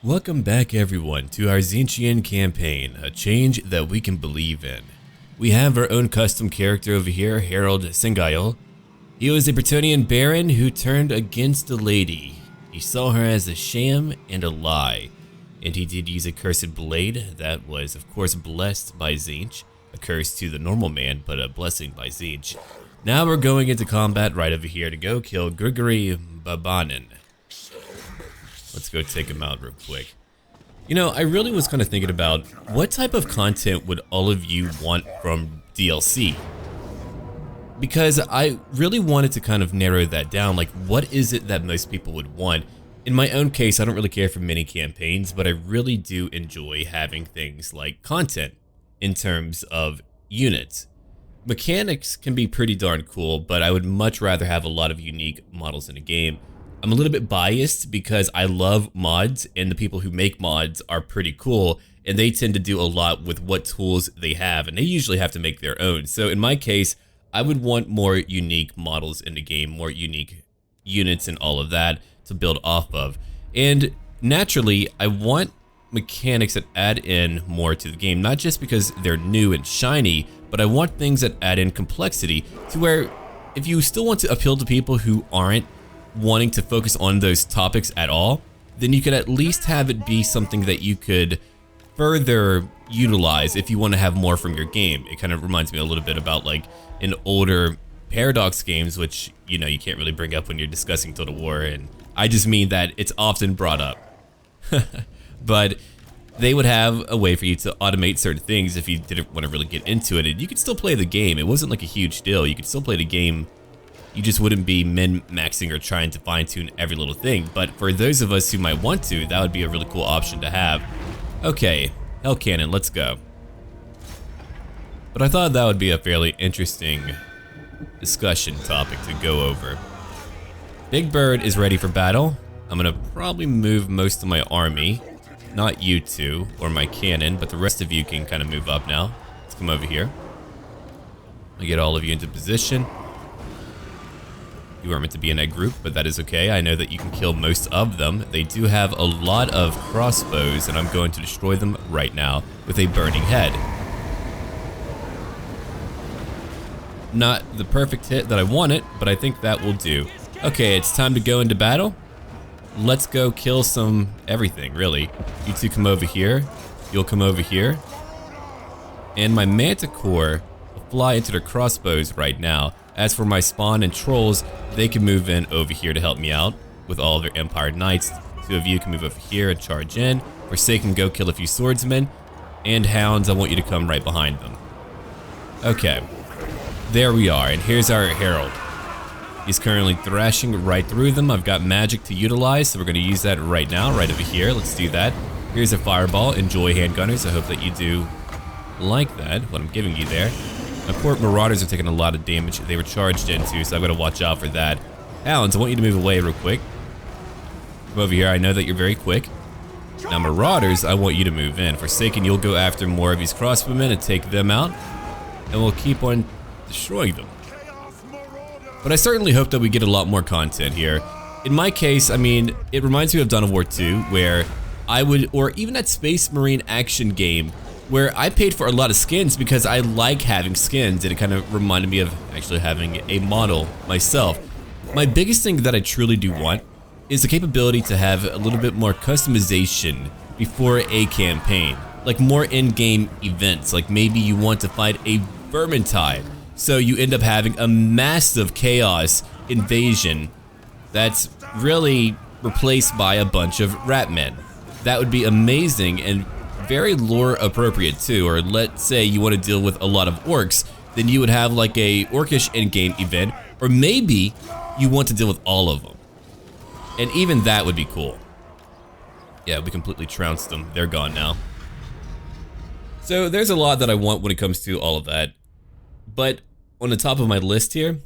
Welcome back everyone to our Zeenchiyan campaign, a change that we can believe in. We have our own custom character over here, Harald Singail. He was a Bretonnian baron who turned against a lady. He saw her as a sham and a lie, and he did use a cursed blade that was of course blessed by Zeenchiyan, a curse to the normal man but a blessing by Zeenchiyan. Now we're going into combat right over here to go kill Gregory Babanin. Let's go take him out real quick. You know, I really was kind of thinking about what type of content would all of you want from DLC? Because I really wanted to kind of narrow that down, like what is it that most people would want? In my own case, I don't really care for mini campaigns, but I really do enjoy having things like content in terms of units. Mechanics can be pretty darn cool, but I would much rather have a lot of unique models in a game. I'm a little bit biased because I love mods and the people who make mods are pretty cool and they tend to do a lot with what tools they have and they usually have to make their own. So in my case, I would want more unique models in the game, more unique units and all of that to build off of. And naturally, I want mechanics that add in more to the game, not just because they're new and shiny, but I want things that add in complexity to where if you still want to appeal to people who aren't wanting to focus on those topics at all, then you could at least have it be something that you could further utilize if you want to have more from your game. It kind of reminds me a little bit about like in older Paradox games, which you know you can't really bring up when you're discussing Total War, and I just mean that it's often brought up. But they would have a way for you to automate certain things if you didn't want to really get into it, and you could still play the game. It wasn't like a huge deal. You could still play the game. You just wouldn't be min-maxing or trying to fine-tune every little thing. But for those of us who might want to, that would be a really cool option to have. Okay, Hell Cannon, let's go. But I thought that would be a fairly interesting discussion topic to go over. Big Bird is ready for battle. I'm gonna probably move most of my army. Not you two, or my cannon, but the rest of you can kind of move up now. Let's come over here. I'll get all of you into position. You weren't meant to be in that group, but that is okay. I know that you can kill most of them. They do have a lot of crossbows, and I'm going to destroy them right now with a burning head. Not the perfect hit that I wanted, but I think that will do. Okay, it's time to go into battle. Let's go kill some everything, really. You two come over here. You'll come over here. And my Manticore will fly into their crossbows right now. As for my spawn and trolls, they can move in over here to help me out with all of their Empire Knights. Two of you can move over here and charge in. Forsaken, go kill a few swordsmen. And hounds, I want you to come right behind them. Okay, there we are, and here's our Herald. He's currently thrashing right through them. I've got magic to utilize, so we're gonna use that right now, right over here. Let's do that. Here's a fireball. Enjoy, handgunners. I hope that you do like that, what I'm giving you there. My poor Marauders are taking a lot of damage they were charged into, so I've got to watch out for that. Hounds, I want you to move away real quick. Come over here, I know that you're very quick. Now Marauders, I want you to move in. Forsaken, you'll go after more of these crossbowmen and take them out, and we'll keep on destroying them. But I certainly hope that we get a lot more content here. In my case, I mean, it reminds me of Dawn of War II, where I would, or even that Space Marine action game, where I paid for a lot of skins because I like having skins, and it kind of reminded me of actually having a model myself. My biggest thing that I truly do want is the capability to have a little bit more customization before a campaign, like more in-game events. Like maybe you want to fight a Vermintide, so you end up having a massive chaos invasion that's really replaced by a bunch of Ratmen. That would be amazing and very lore appropriate too. Or let's say you want to deal with a lot of orcs, then you would have like a orcish in-game event, or maybe you want to deal with all of them, and even that would be cool. Yeah, we completely trounced them. They're gone now. So there's a lot that I want when it comes to all of that, but on the top of my list here,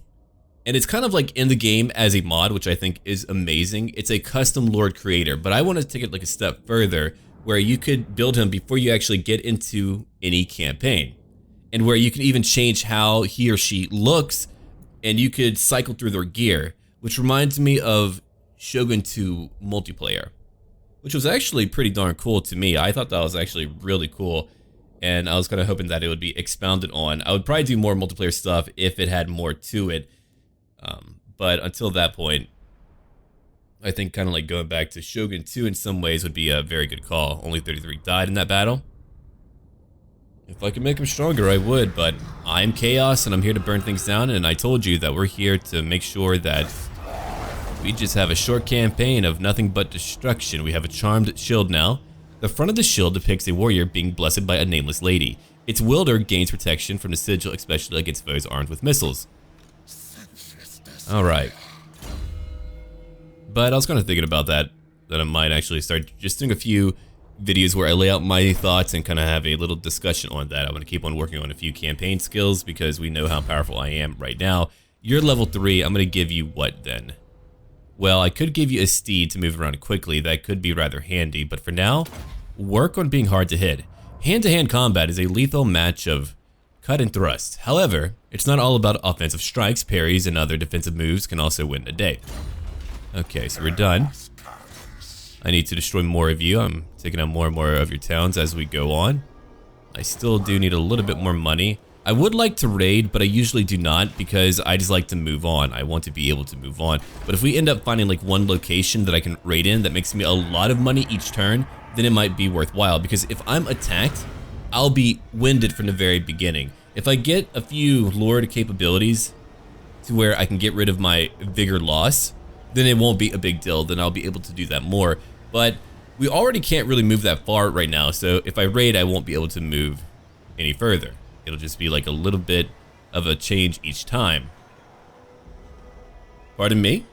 and it's kind of like in the game as a mod, which I think is amazing. It's a custom lord creator, but I want to take it like a step further, where you could build him before you actually get into any campaign, and where you can even change how he or she looks, and you could cycle through their gear, which reminds me of Shogun 2 multiplayer. which was actually pretty darn cool to me. I thought that was actually really cool, and I was kind of hoping that it would be expounded on. I would probably do more multiplayer stuff if it had more to it, but until that point, I think kind of like going back to Shogun 2 in some ways would be a very good call. Only 33 died in that battle. If I could make him stronger, I would, but I'm Chaos and I'm here to burn things down, and I told you that we're here to make sure that we just have a short campaign of nothing but destruction. We have a charmed shield now. The front of the shield depicts a warrior being blessed by a nameless lady. Its wielder gains protection from the sigil, especially against foes armed with missiles. Alright. But I was kind of thinking about that I might actually start just doing a few videos where I lay out my thoughts and kind of have a little discussion on that. I'm going to keep on working on a few campaign skills because we know how powerful I am right now. You're level 3, I'm going to give you what then? Well, I could give you a steed to move around quickly. That could be rather handy, but for now, work on being hard to hit. Hand-to-hand combat is a lethal match of cut and thrust. However, it's not all about offensive strikes. Parries and other defensive moves can also win the day. Okay, so we're done. I need to destroy more of you. I'm taking out more and more of your towns as we go on. I still do need a little bit more money. I would like to raid, but I usually do not because I just like to move on. I want to be able to move on. But if we end up finding like one location that I can raid in that makes me a lot of money each turn, then it might be worthwhile, because if I'm attacked, I'll be winded from the very beginning. If I get a few lured capabilities to where I can get rid of my vigor loss, then it won't be a big deal. Then I'll be able to do that more. But we already can't really move that far right now, so if I raid, I won't be able to move any further. It'll just be like a little bit of a change each time. Pardon me?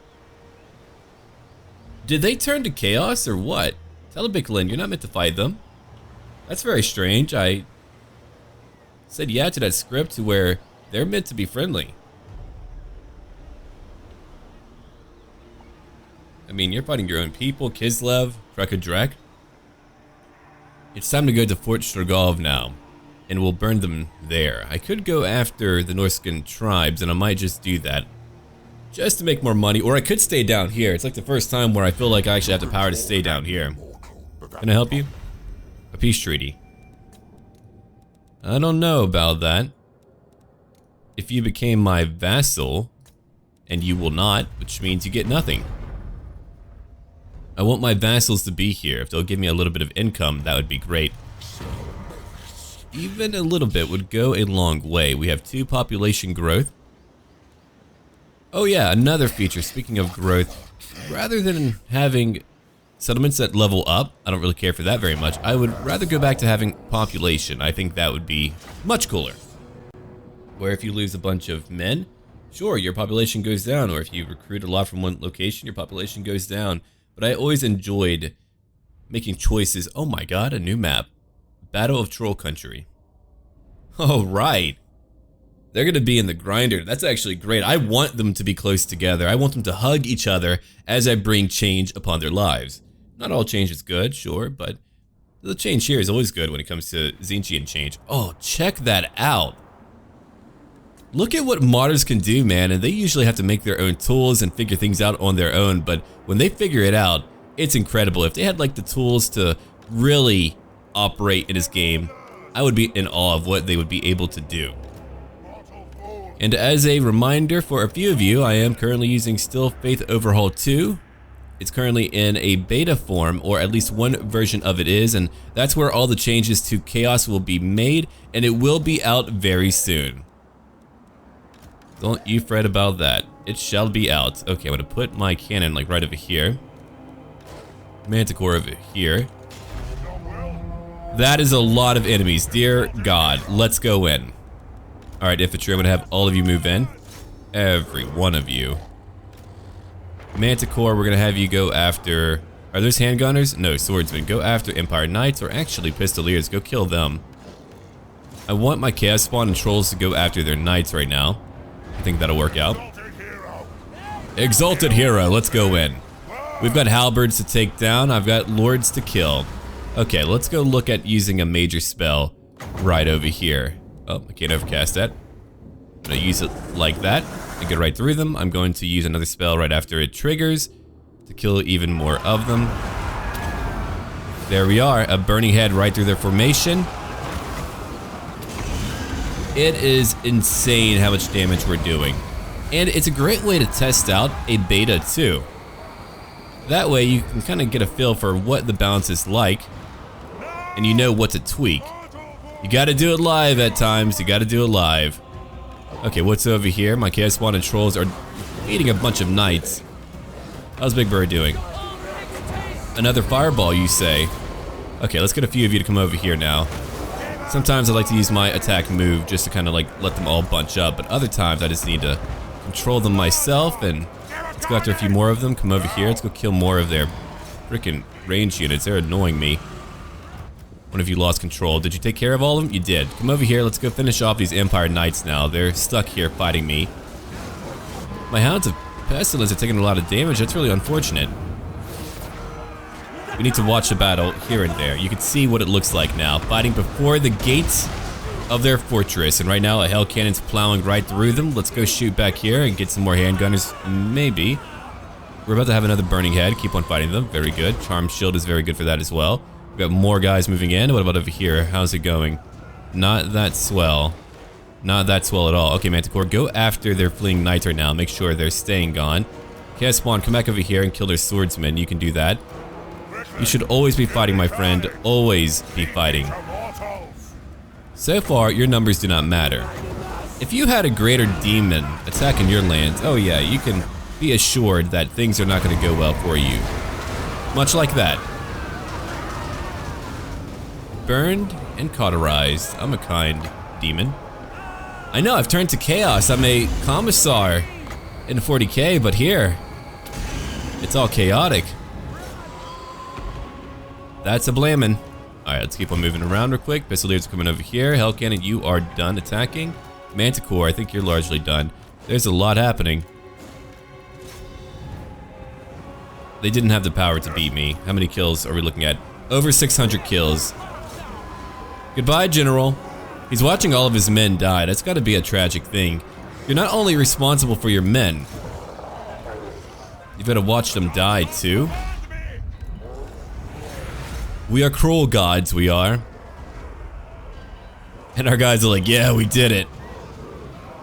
Did they turn to chaos or what? Telebiklin, you're not meant to fight them. That's very strange. I said yeah to that script to where they're meant to be friendly. I mean, you're fighting your own people, Kislev, Drac. It's time to go to Fort Strogov now, and we'll burn them there. I could go after the Norscan tribes, and I might just do that, just to make more money, or I could stay down here. It's like the first time where I feel like I actually have the power to stay down here. Can I help you? A peace treaty. I don't know about that. If you became my vassal, and you will not, which means you get nothing. I want my vassals to be here. If they'll give me a little bit of income, that would be great. Even a little bit would go a long way. We have 2 population growth. Oh yeah, another feature, speaking of growth, rather than having settlements that level up, I don't really care for that very much. I would rather go back to having population. I think that would be much cooler. Where if you lose a bunch of men, sure, your population goes down, or if you recruit a lot from one location, your population goes down. But I always enjoyed making choices. Oh my god, a new map. Battle of Troll Country. Oh, right. They're going to be in the grinder. That's actually great. I want them to be close together. I want them to hug each other as I bring change upon their lives. Not all change is good, sure, but the change here is always good when it comes to Zeenchiyan change. Oh, check that out. Look at what modders can do, man, and they usually have to make their own tools and figure things out on their own, but when they figure it out, it's incredible. If they had like the tools to really operate in this game, I would be in awe of what they would be able to do. And as a reminder for a few of you, I am currently using Steel Faith Overhaul II. It's currently in a beta form, or at least one version of it is, and that's where all the changes to Chaos will be made, and it will be out very soon. Don't you fret about that. It shall be out. Okay, I'm gonna put my cannon like right over here. Manticore over here. That is a lot of enemies. Dear God, let's go in. Alright, infantry, I'm gonna have all of you move in. Every one of you. Manticore, we're gonna have you go after... Are those handgunners? No, swordsmen. Go after Empire Knights, or actually Pistoliers. Go kill them. I want my Chaos Spawn and Trolls to go after their Knights right now. I think that'll work out. Exalted Hero, let's go in. We've got halberds to take down. I've got lords to kill. Okay, let's go look at using a major spell right over here. Oh, I can't overcast that. I'm gonna use it like that and get right through them. I'm going to use another spell right after it triggers to kill even more of them. There we are, a burning head right through their formation. It is insane how much damage we're doing. And it's a great way to test out a beta too. That way you can kind of get a feel for what the balance is like, and you know what to tweak. You gotta do it live at times, you gotta do it live. Okay, what's over here? My chaos spawn and trolls are eating a bunch of knights. How's Big Bird doing? Another fireball, you say? Okay, let's get a few of you to come over here now. Sometimes I like to use my attack move just to kind of like let them all bunch up, but other times I just need to control them myself. And let's go after a few more of them. Come over here, let's go kill more of their freaking range units. They're annoying me. One of you lost control. Did you take care of all of them? You did. Come over here, let's go finish off these Empire Knights now. They're stuck here fighting me. My Hounds of Pestilence are taking a lot of damage. That's really unfortunate. We need to watch the battle here and there. You can see what it looks like now. Fighting before the gates of their fortress. And right now a Hell Cannon's plowing right through them. Let's go shoot back here and get some more handgunners, maybe. We're about to have another Burning Head. Keep on fighting them. Very good. Charm Shield is very good for that as well. We've got more guys moving in. What about over here? How's it going? Not that swell. Not that swell at all. Okay, Manticore, go after their fleeing knights right now. Make sure they're staying gone. Chaos Spawn, come back over here and kill their swordsmen. You can do that. You should always be fighting, my friend. Always be fighting. So far, your numbers do not matter. If you had a greater demon attacking your lands, oh yeah, you can be assured that things are not going to go well for you. Much like that. Burned and cauterized. I'm a kind demon. I know, I've turned to chaos. I'm a commissar in 40k, but here, it's all chaotic. That's a blammin'. Alright, let's keep on moving around real quick. Pistoliers are coming over here. Hell Cannon, you are done attacking. Manticore, I think you're largely done. There's a lot happening. They didn't have the power to beat me. How many kills are we looking at? Over 600 kills. Goodbye, General. He's watching all of his men die. That's gotta be a tragic thing. You're not only responsible for your men, you've gotta watch them die too. We are cruel gods, we are. And our guys are like, yeah, we did it.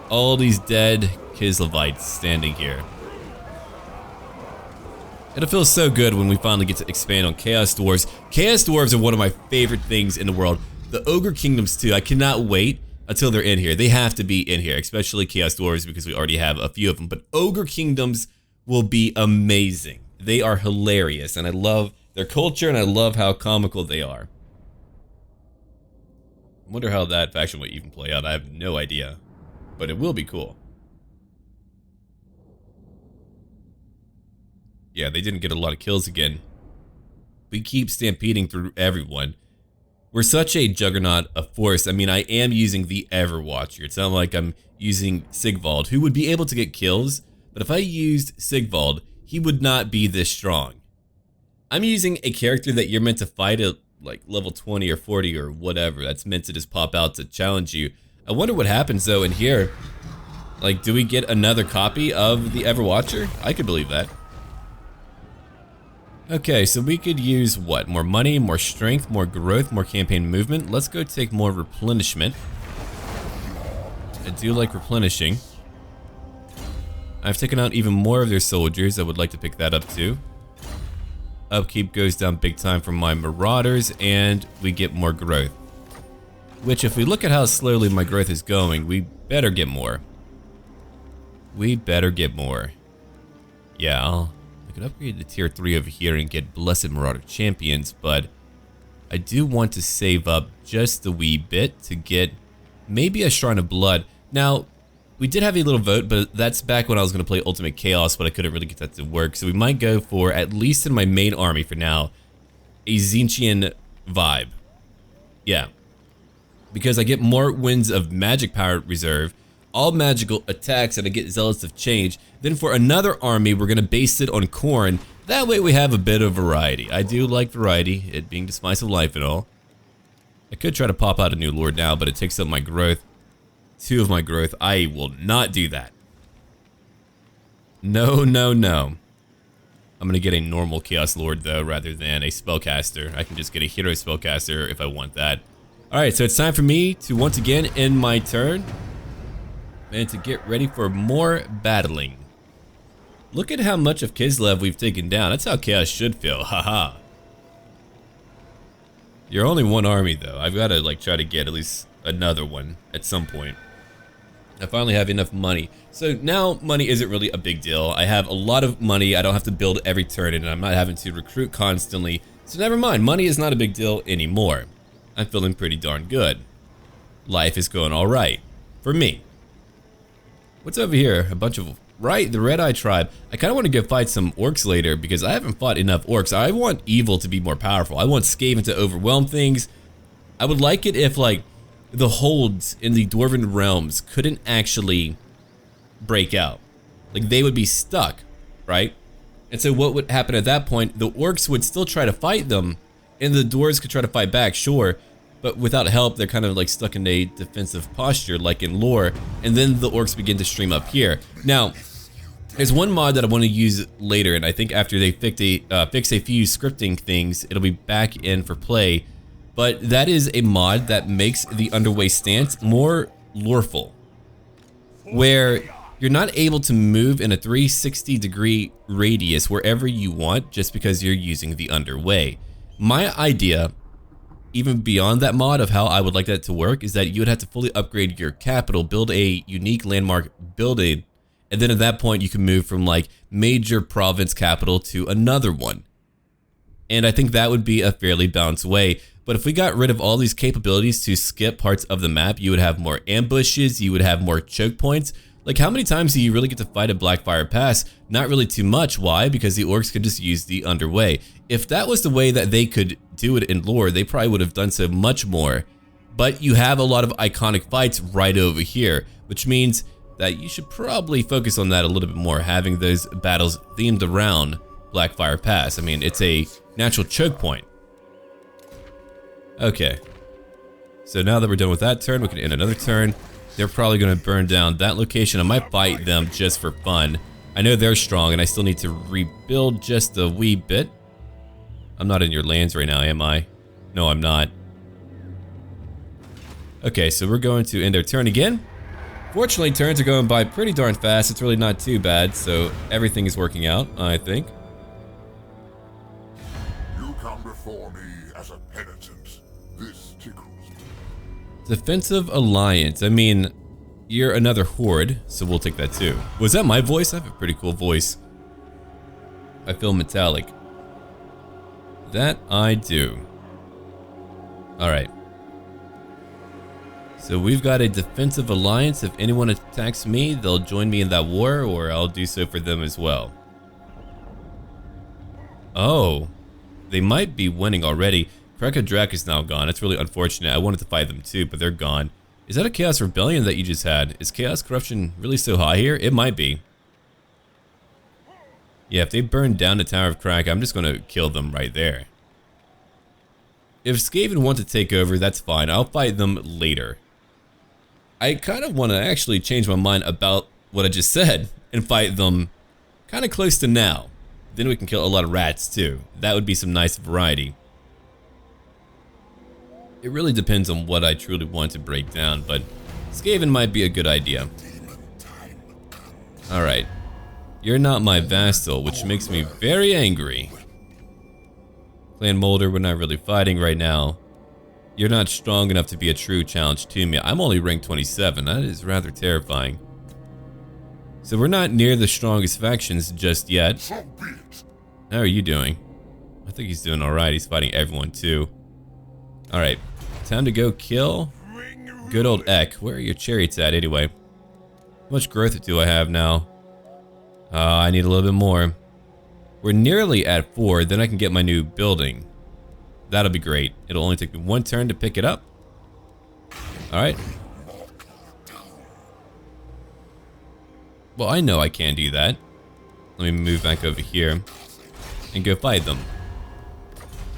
All these dead Kislevites standing here. It'll feel so good when we finally get to expand on Chaos Dwarves. Chaos Dwarves are one of my favorite things in the world. The Ogre Kingdoms too, I cannot wait until they're in here. They have to be in here, especially Chaos Dwarves because we already have a few of them. But Ogre Kingdoms will be amazing. They are hilarious and I love their culture and I love how comical they are. I wonder how that faction will even play out. I have no idea, but it will be cool. Yeah, they didn't get a lot of kills again. We keep stampeding through everyone. We're such a juggernaut of force. I mean, I am using the Ever-watcher. It's not like I'm using Sigvald, who would be able to get kills, but if I used Sigvald, he would not be this strong. I'm using a character that you're meant to fight at like level 20 or 40 or whatever. That's meant to just pop out to challenge you. I wonder what happens though in here. Like, do we get another copy of the Ever-watcher? I could believe that. Okay, so we could use what? More money, more strength, more growth, more campaign movement. Let's go take more replenishment. I do like replenishing. I've taken out even more of their soldiers. I would like to pick that up too. Upkeep goes down big time for my marauders and we get more growth. Which if we look at how slowly my growth is going, we better get more. We better get more. Yeah, I could upgrade to tier 3 over here and get Blessed Marauder Champions, but I do want to save up just a wee bit to get maybe a Shrine of Blood. Now, we did have a little vote, but that's back when I was going to play Ultimate Chaos, but I couldn't really get that to work. So we might go for, at least in my main army for now, a Zeenchiyan vibe. Yeah. Because I get more Winds of Magic Power Reserve, all magical attacks, and I get Zealots of Change. Then for another army, we're going to base it on Khorne. That way we have a bit of variety. I do like variety, it being the spice of life and all. I could try to pop out a new Lord now, but it takes up my growth. 2 of my growth. I will not do that. No, no, no. I'm gonna get a normal Chaos Lord though, rather than a spellcaster. I can just get a hero spellcaster if I want that. Alright, so it's time for me to once again end my turn and to get ready for more battling. Look at how much of Kislev we've taken down. That's how Chaos should feel, haha. You're only one army though. I've gotta like try to get at least another one at some point. I finally have enough money. So now money isn't really a big deal. I have a lot of money. I don't have to build every turn and I'm not having to recruit constantly. So never mind, money is not a big deal anymore. I'm feeling pretty darn good. Life is going all right for me. What's over here? A bunch of, right, the Red Eye tribe. I kind of want to go fight some orcs later because I haven't fought enough orcs. I want evil to be more powerful. I want Skaven to overwhelm things. I would like it if like the holds in the Dwarven realms couldn't actually break out. Like they would be stuck, right? And so what would happen at that point, the orcs would still try to fight them and the dwarves could try to fight back, sure, but without help, they're kind of like stuck in a defensive posture like in lore, and then the orcs begin to stream up here. Now, there's one mod that I want to use later, and I think after they fix a few scripting things, it'll be back in for play. But that is a mod that makes the underway stance more loreful, where you're not able to move in a 360-degree radius wherever you want just because you're using the underway. My idea, even beyond that mod of how I would like that to work, is that you would have to fully upgrade your capital, build a unique landmark building, and then at that point you can move from like major province capital to another one. And I think that would be a fairly balanced way. But if we got rid of all these capabilities to skip parts of the map, you would have more ambushes, you would have more choke points. Like how many times do you really get to fight at Blackfire Pass? Not really too much. Why? Because the orcs could just use the underway. If that was the way that they could do it in lore, they probably would have done so much more. But you have a lot of iconic fights right over here, which means that you should probably focus on that a little bit more, having those battles themed around Blackfire Pass. I mean, it's a natural choke point. Okay, so now that we're done with that turn, we can end another turn. They're probably going to burn down that location. I might fight them just for fun. I know they're strong and I still need to rebuild just a wee bit. I'm not in your lands right now, am I? No, I'm not. Okay, so we're going to end our turn again. Fortunately, turns are going by pretty darn fast. It's really not too bad, so everything is working out, I think. You come before me as a penitent. This tickles me. Defensive Alliance. I mean, you're another horde, so we'll take that too. Was that my voice? I have a pretty cool voice. I feel metallic. That I do. Alright. So we've got a defensive alliance. If anyone attacks me, they'll join me in that war, or I'll do so for them as well. Oh. They might be winning already. Krekadrak is now gone. That's really unfortunate. I wanted to fight them too, but they're gone. Is that a Chaos Rebellion that you just had? Is Chaos Corruption really so high here? It might be. Yeah, if they burn down the Tower of Crack, I'm just going to kill them right there. If Skaven want to take over, that's fine. I'll fight them later. I kind of want to actually change my mind about what I just said and fight them kind of close to now. Then we can kill a lot of rats too. That would be some nice variety. It really depends on what I truly want to break down, but Skaven might be a good idea. Alright. You're not my vassal, which makes me very angry. Clan Molder, we're not really fighting right now. You're not strong enough to be a true challenge to me. I'm only rank 27. That is rather terrifying. So we're not near the strongest factions just yet. How are you doing? I think he's doing alright. He's fighting everyone too. Alright, time to go kill good old Ek. Where are your chariots at anyway? How much growth do I have now? I need a little bit more. We're nearly at 4, then I can get my new building. That'll be great. It'll only take me 1 turn to pick it up. Alright. Well, I know I can do that. Let me move back over here and go fight them.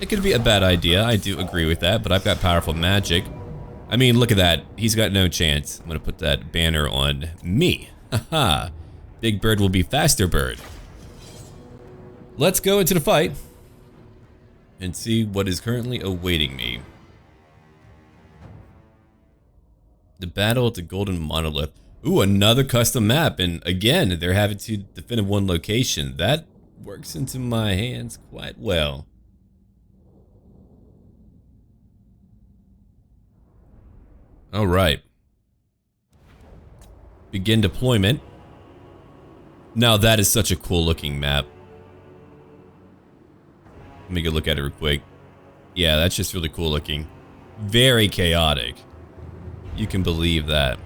It could be a bad idea, I do agree with that, but I've got powerful magic. I mean, look at that. He's got no chance. I'm gonna put that banner on me. Haha. Big Bird will be Faster Bird. let's go into the fight and see what is currently awaiting me. The battle at the Golden Monolith. Ooh, another custom map, and again, they're having to defend in one location. That works into my hands quite well. All right. Begin deployment. Now that is such a cool looking map. Let me go look at it real quick. Yeah, that's just really cool looking. Very chaotic. You can believe that.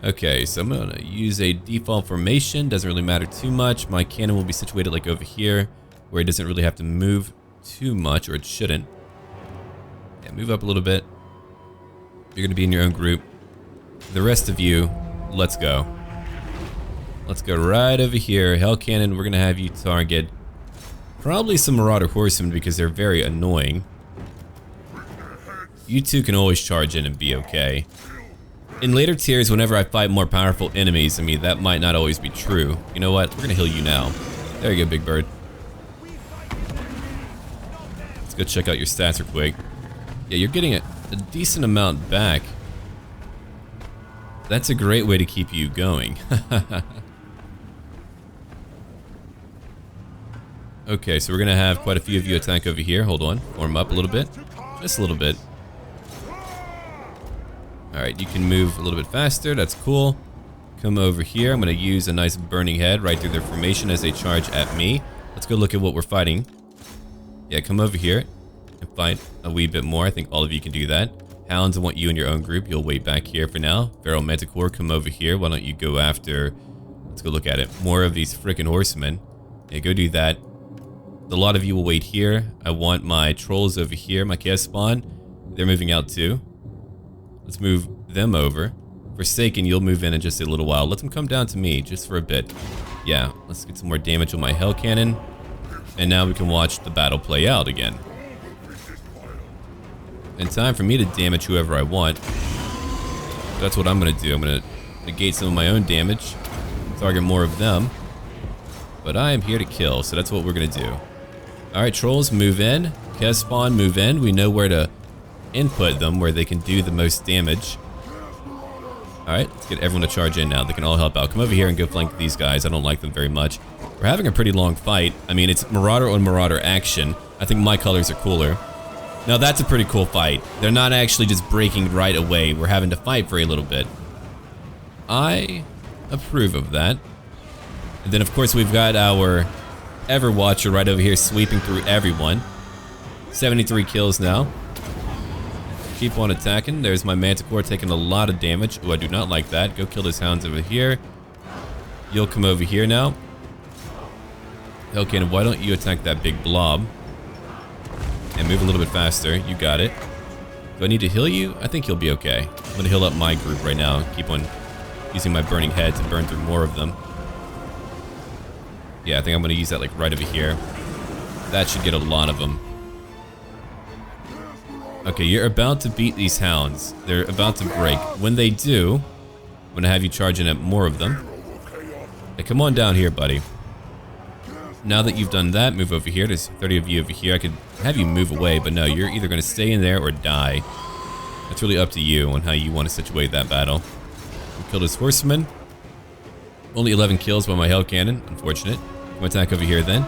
Okay, so I'm gonna use a default formation. Doesn't really matter too much. My cannon will be situated like over here, where it doesn't really have to move too much, or it shouldn't. Yeah, move up a little bit. You're gonna be in your own group. The rest of you, let's go. Let's go right over here. Hell cannon, we're gonna have you target probably some Marauder horsemen because they're very annoying. You two can always charge in and be okay. In later tiers, whenever I fight more powerful enemies, I mean, that might not always be true. You know what? We're gonna heal you now. There you go, big bird. Let's go check out your stats real quick. Yeah, you're getting a decent amount back. That's a great way to keep you going. Okay, so we're gonna have quite a few of you attack over here. Hold on, warm up a little bit. Just a little bit. Alright, you can move a little bit faster, that's cool. Come over here, I'm gonna use a nice burning head right through their formation as they charge at me. Let's go look at what we're fighting. Yeah, come over here and fight a wee bit more. I think all of you can do that. Hounds, I want you in your own group. You'll wait back here for now. Feral Manticore, come over here. Why don't you go after... Let's go look at it. More of these frickin' horsemen. Yeah, go do that. A lot of you will wait here. I want my trolls over here, my chaos spawn. They're moving out too. Let's move them over. Forsaken, you'll move in just a little while. Let them come down to me just for a bit. Yeah, let's get some more damage on my hell cannon. And now we can watch the battle play out again. And time for me to damage whoever I want. That's what I'm gonna do. I'm gonna negate some of my own damage. Target more of them. But I am here to kill, so that's what we're gonna do. Alright, trolls, move in. Chaos spawn, move in. We know where to input them, where they can do the most damage. Alright, let's get everyone to charge in now. They can all help out. Come over here and go flank these guys. I don't like them very much. We're having a pretty long fight. I mean, it's Marauder on Marauder action. I think my colors are cooler. Now that's a pretty cool fight. They're not actually just breaking right away. We're having to fight for a little bit. I approve of that. And then of course we've got our Ever-watcher right over here sweeping through everyone. 73 kills now. Keep on attacking. There's my Manticore taking a lot of damage. Oh, I do not like that. Go kill those hounds over here. You'll come over here now. Okay, and why don't you attack that big blob? And move a little bit faster. You got it. Do I need to heal you? I think you'll be okay. I'm gonna heal up my group right now. Keep on using my burning head to burn through more of them. Yeah, I think I'm gonna use that like right over here. That should get a lot of them. Okay, you're about to beat these hounds. They're about to break. When they do, I'm gonna have you charge in at more of them. Hey, come on down here, buddy. Now that you've done that, move over here. There's 30 of you over here. I could have you move away, but no, you're either gonna stay in there or die. That's really up to you on how you want to situate that battle. We killed his horseman. Only 11 kills by my hell cannon. Unfortunate. Come attack over here then.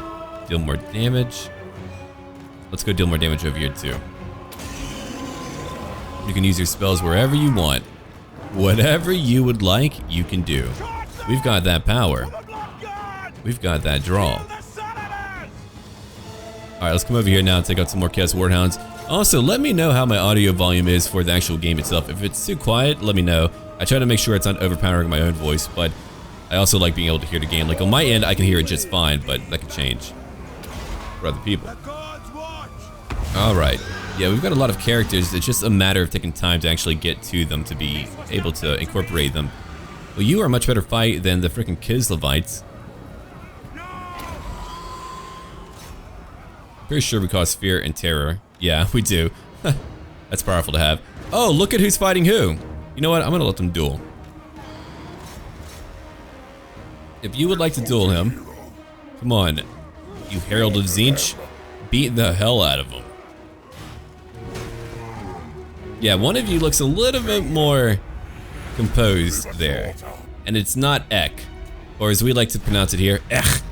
Deal more damage. Let's go deal more damage over here too. You can use your spells wherever you want. Whatever you would like, you can do. We've got that power. We've got that draw. Alright, let's come over here now and take out some more Chaos Warhounds. Also, let me know how my audio volume is for the actual game itself. If it's too quiet, let me know. I try to make sure it's not overpowering my own voice, but I also like being able to hear the game. Like on my end, I can hear it just fine, but that can change for other people. Alright. Yeah, we've got a lot of characters. It's just a matter of taking time to actually get to them to be able to incorporate them. Well, you are a much better fight than the freaking Kislevites. Pretty sure we cause fear and terror. Yeah, we do. That's powerful to have. Oh, look at who's fighting who. You know what? I'm gonna let them duel. If you would like to duel him, come on. You Herald of Tzeentch, beat the hell out of them. Yeah, one of you looks a little bit more composed there. And it's not Ek, or as we like to pronounce it here, Ech.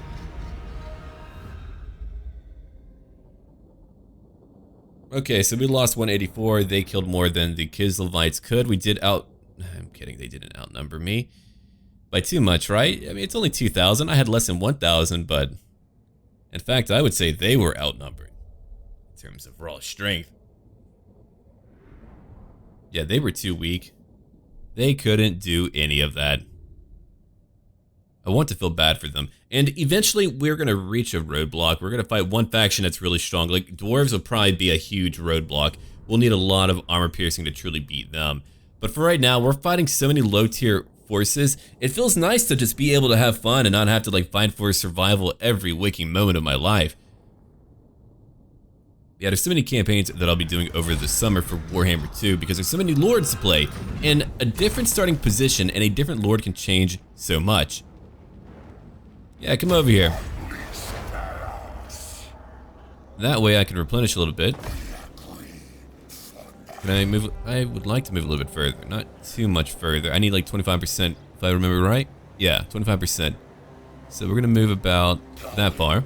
Okay, so we lost 184. They killed more than the Kislevites could. We did I'm kidding, they didn't outnumber me by too much, right? I mean, it's only 2,000. I had less than 1,000, but in fact, I would say they were outnumbered in terms of raw strength. Yeah, they were too weak. They couldn't do any of that. I want to feel bad for them. And eventually, we're going to reach a roadblock. We're going to fight one faction that's really strong. Like, dwarves will probably be a huge roadblock. We'll need a lot of armor piercing to truly beat them. But for right now, we're fighting so many low-tier forces. It feels nice to just be able to have fun and not have to, like, fight for survival every waking moment of my life. Yeah, there's so many campaigns that I'll be doing over the summer for Warhammer 2 because there's so many lords to play. And a different starting position and a different lord can change so much. Yeah, come over here. That way I can replenish a little bit. Can I move? I would like to move a little bit further. Not too much further. I need like 25% if I remember right. Yeah, 25%. So we're going to move about that far.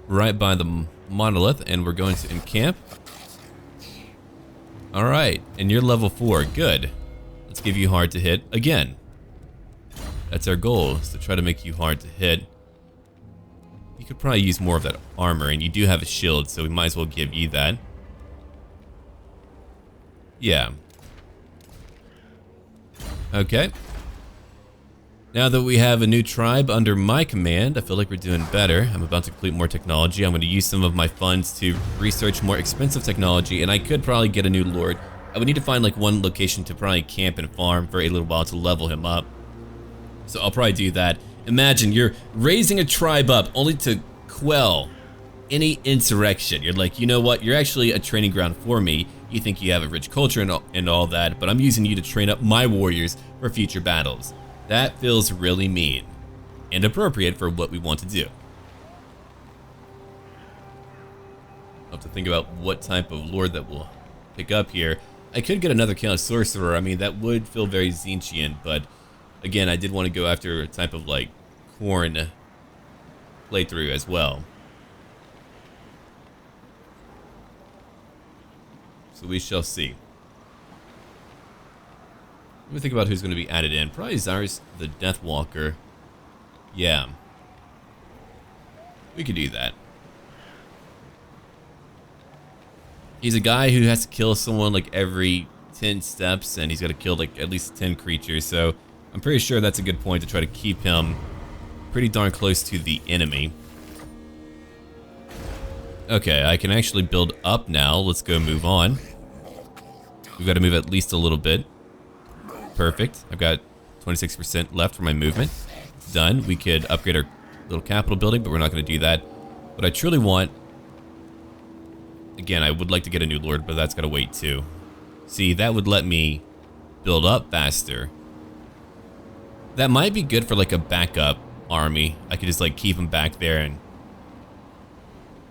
Right by the Monolith, and we're going to encamp. Alright, and you're level 4. Good. Let's give you hard to hit again. That's our goal, is to try to make you hard to hit. You could probably use more of that armor, and you do have a shield, so we might as well give you that. Yeah. Okay. Now that we have a new tribe under my command, I feel like we're doing better. I'm about to complete more technology. I'm going to use some of my funds to research more expensive technology, and I could probably get a new lord. I would need to find like one location to probably camp and farm for a little while to level him up. So I'll probably do that. Imagine you're raising a tribe up only to quell any insurrection. You're like, you know what? You're actually a training ground for me. You think you have a rich culture and all that, but I'm using you to train up my warriors for future battles. That feels really mean and appropriate for what we want to do. I'll have to think about what type of lord that we'll pick up here. I could get another Chaos Sorcerer. I mean, that would feel very Zeenchiyan, but again, I did want to go after a type of like corn playthrough as well. So we shall see. Let me think about who's going to be added in. Probably Zars the Deathwalker. Yeah. We could do that. He's a guy who has to kill someone like every 10 steps, and he's got to kill like at least 10 creatures, so I'm pretty sure that's a good point to try to keep him pretty darn close to the enemy. Okay, I can actually build up now. Let's go move on. We've got to move at least a little bit. Perfect. I've got 26% left for my movement. Done. We could upgrade our little capital building, but we're not going to do that. What I truly want... Again, I would like to get a new lord, but that's got to wait too. See, that would let me build up faster. That might be good for like a backup army. I could just like keep them back there and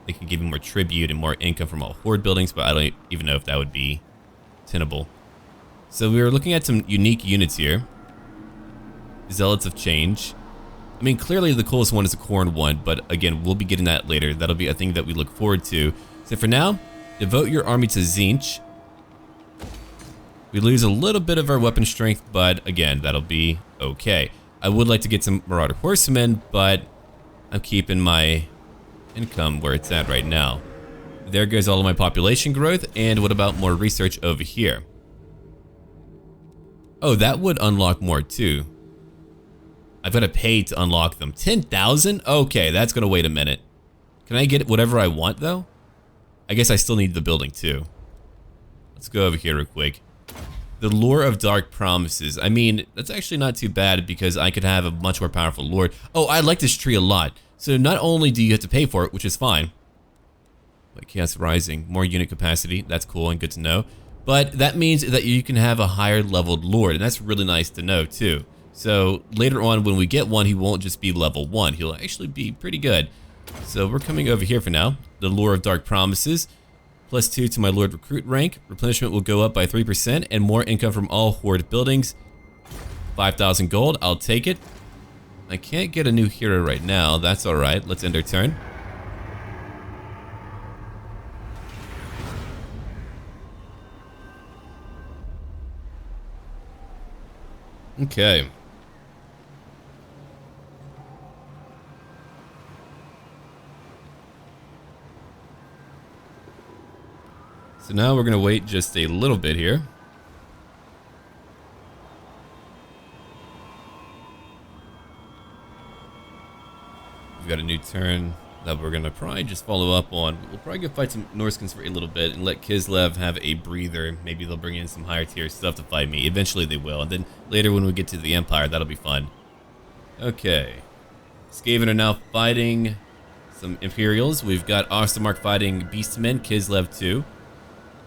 they can give me more tribute and more income from all horde buildings, but I don't even know if that would be tenable. So we were looking at some unique units here. Zealots of Change. I mean, clearly the coolest one is a corn one, but again, we'll be getting that later. That'll be a thing that we look forward to. So for now, devote your army to Tzeentch. We lose a little bit of our weapon strength, but again, that'll be okay. I would like to get some Marauder Horsemen, but I'm keeping my income where it's at right now. There goes all of my population growth, and what about more research over here? Oh, that would unlock more too. I've got to pay to unlock them. 10,000? Okay, that's going to wait a minute. Can I get whatever I want though? I guess I still need the building too. Let's go over here real quick. The Lore of Dark Promises. I mean, that's actually not too bad because I could have a much more powerful lord. Oh, I like this tree a lot. So not only do you have to pay for it, which is fine. But Chaos Rising, more unit capacity. That's cool and good to know. But that means that you can have a higher leveled lord, and that's really nice to know too. So later on when we get one, he won't just be level 1. He'll actually be pretty good. So we're coming over here for now. The Lure of Dark Promises. +2 to my Lord Recruit rank. Replenishment will go up by 3% and more income from all Horde buildings. 5,000 gold, I'll take it. I can't get a new hero right now, that's alright. Let's end our turn. Okay. So now we're gonna wait just a little bit here. We've got a new turn that we're gonna probably just follow up on. We'll probably go fight some Norskans for a little bit and let Kislev have a breather. Maybe they'll bring in some higher tier stuff to fight me. Eventually they will, and then later when we get to the Empire, that'll be fun. Okay. Skaven are now fighting some Imperials. We've got Ostermark fighting Beastmen, Kislev 2.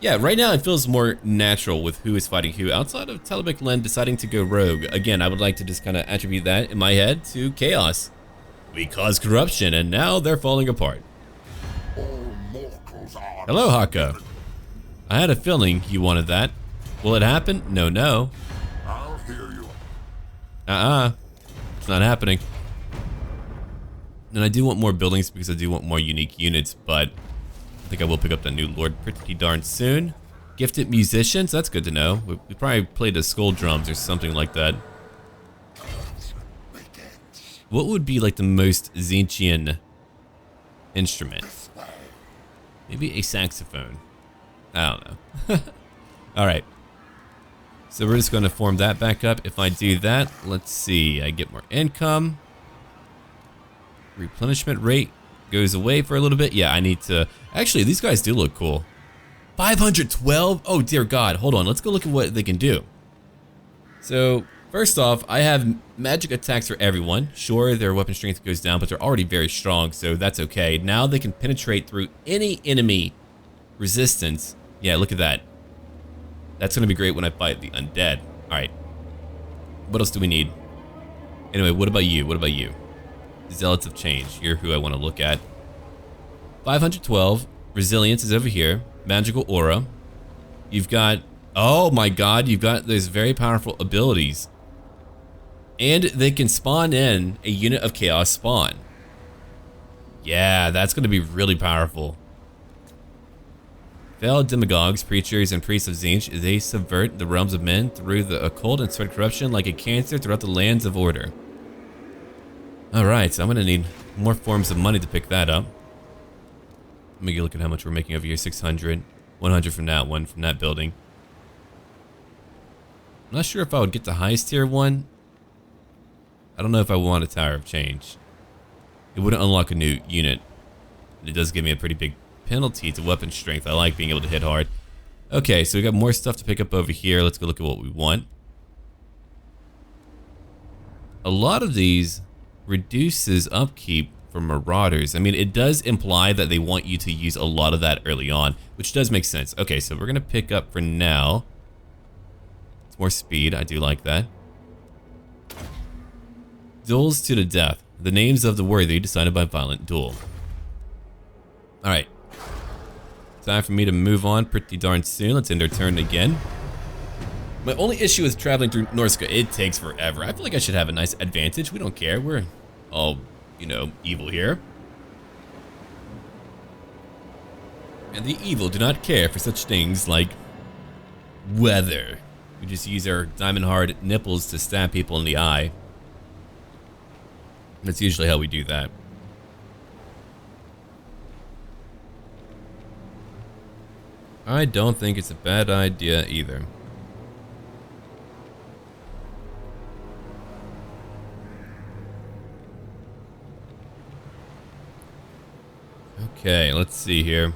Yeah, right now it feels more natural with who is fighting who, outside of Talabek Len deciding to go rogue. Again, I would like to just kind of attribute that in my head to chaos. We caused corruption, and now they're falling apart. Hello, Haka. I had a feeling you wanted that. Will it happen? No, no. I'll hear you. It's not happening. And I do want more buildings because I do want more unique units, but I think I will pick up that new Lord pretty darn soon. Gifted musicians, that's good to know. We probably played the skull drums or something like that. What would be like the most Zeenchiyan instrument? Maybe a saxophone. I don't know. Alright. So we're just going to form that back up. If I do that, let's see. I get more income. Replenishment rate goes away for a little bit. Yeah, I need to... Actually, these guys do look cool. 512? Oh, dear God. Hold on. Let's go look at what they can do. So, first off, I have magic attacks for everyone. Sure, their weapon strength goes down, but they're already very strong, so that's okay. Now they can penetrate through any enemy resistance. Yeah, look at that. That's going to be great when I fight the undead. All right. What else do we need? Anyway, what about you? What about you? Zealots of Change. You're who I want to look at. 512. Resilience is over here. Magical Aura. You've got... Oh my God, you've got those very powerful abilities. And they can spawn in a unit of Chaos spawn. Yeah, that's going to be really powerful. Veiled demagogues, preachers, and priests of Tzeentch, they subvert the realms of men through the occult and spread corruption like a cancer throughout the lands of order. Alright, so I'm going to need more forms of money to pick that up. Let me look at how much we're making over here. 600, 100 from that one, from that building. I'm not sure if I would get the highest tier one. I don't know if I want a Tower of Change. It wouldn't unlock a new unit. It does give me a pretty big penalty to weapon strength. I like being able to hit hard. Okay, so we got more stuff to pick up over here. Let's go look at what we want. A lot of these reduces upkeep for Marauders. I mean, it does imply that they want you to use a lot of that early on, which does make sense. Okay, so we're gonna pick up for now. It's more speed. I do like that. Duels to the death. The names of the worthy decided by violent duel. Alright. Time for me to move on pretty darn soon. Let's end our turn again. My only issue is traveling through Norsca. It takes forever. I feel like I should have a nice advantage. We don't care. We're all, you know, evil here. And the evil do not care for such things like weather. We just use our diamond hard nipples to stab people in the eye. That's usually how we do that. I don't think it's a bad idea either. Okay, let's see here.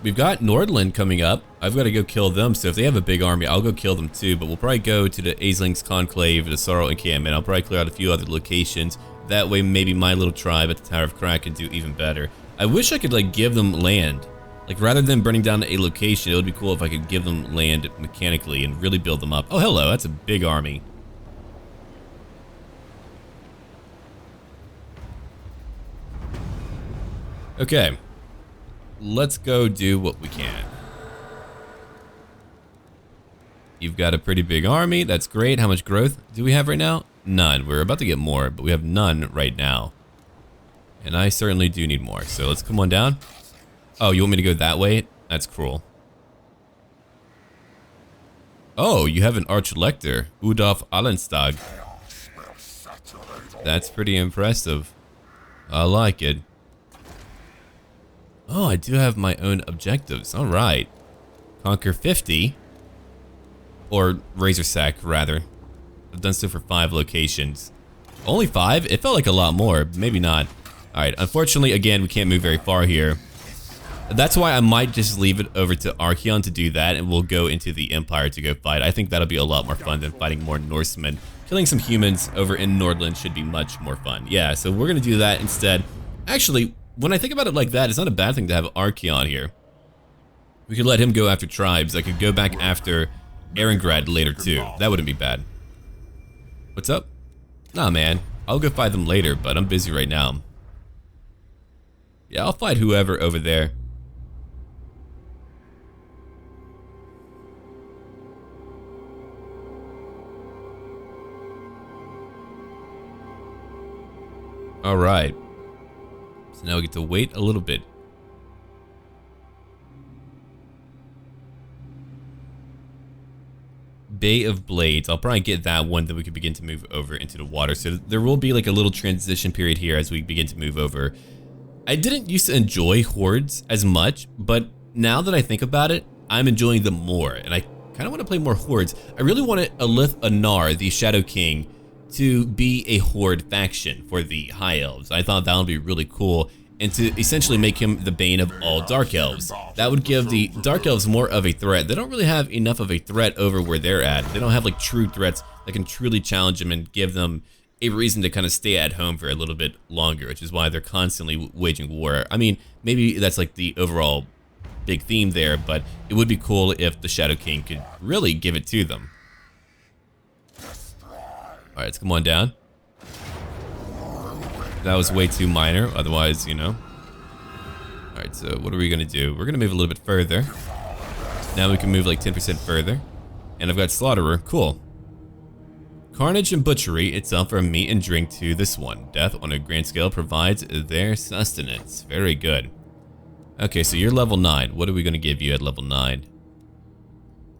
We've got Nordland coming up. I've got to go kill them, so if they have a big army, I'll go kill them too, but we'll probably go to the Aesling's Conclave, the Surreal encampment. I'll probably clear out a few other locations. That way, maybe my little tribe at the Tower of Crack can do even better. I wish I could, like, give them land. Like, rather than burning down a location, it would be cool if I could give them land mechanically and really build them up. Oh, hello, that's a big army. Okay. Let's go do what we can. You've got a pretty big army. That's great. How much growth do we have right now? None. We're about to get more, but we have none right now. And I certainly do need more. So let's come on down. Oh, you want me to go that way? That's cruel. Oh, you have an Archlector, Udolf Allenstag. That's pretty impressive. I like it. Oh, I do have my own objectives. All right. Conquer 50. Or Razor Sack, rather. I've done so for 5 locations. Only 5? It felt like a lot more. Maybe not. Alright, unfortunately, again, we can't move very far here. That's why I might just leave it over to Archaon to do that, and we'll go into the Empire to go fight. I think that'll be a lot more fun than fighting more Norsemen. Killing some humans over in Nordland should be much more fun. Yeah, so we're going to do that instead. Actually, when I think about it like that, it's not a bad thing to have Archaon here. We could let him go after tribes. I could go back after Erengrad later too. That wouldn't be bad. What's up? Nah, man. I'll go fight them later, but I'm busy right now. Yeah, I'll fight whoever over there. Alright. So now we get to wait a little bit. Bay of Blades. I'll probably get that one, then we can begin to move over into the water. So there will be like a little transition period here as we begin to move over. I didn't used to enjoy hordes as much, but now that I think about it, I'm enjoying them more, and I kind of want to play more hordes. I really wanted Alith Anar, the Shadow King, to be a horde faction for the High Elves. I thought that would be really cool, and to essentially make him the bane of all Dark Elves. That would give the Dark Elves more of a threat. They don't really have enough of a threat over where they're at. They don't have like true threats that can truly challenge them and give them a reason to kind of stay at home for a little bit longer, which is why they're constantly waging war. I mean, maybe that's like the overall big theme there, but it would be cool if the Shadow King could really give it to them. All right, let's come on down. That was way too minor, otherwise, you know. All right, so what are we gonna do? We're gonna move a little bit further. Now we can move like 10% further. And I've got Slaughterer, cool. Carnage and Butchery itself are meat and drink to this one. Death on a grand scale provides their sustenance. Very good. Okay, so you're level 9. What are we gonna give you at level 9?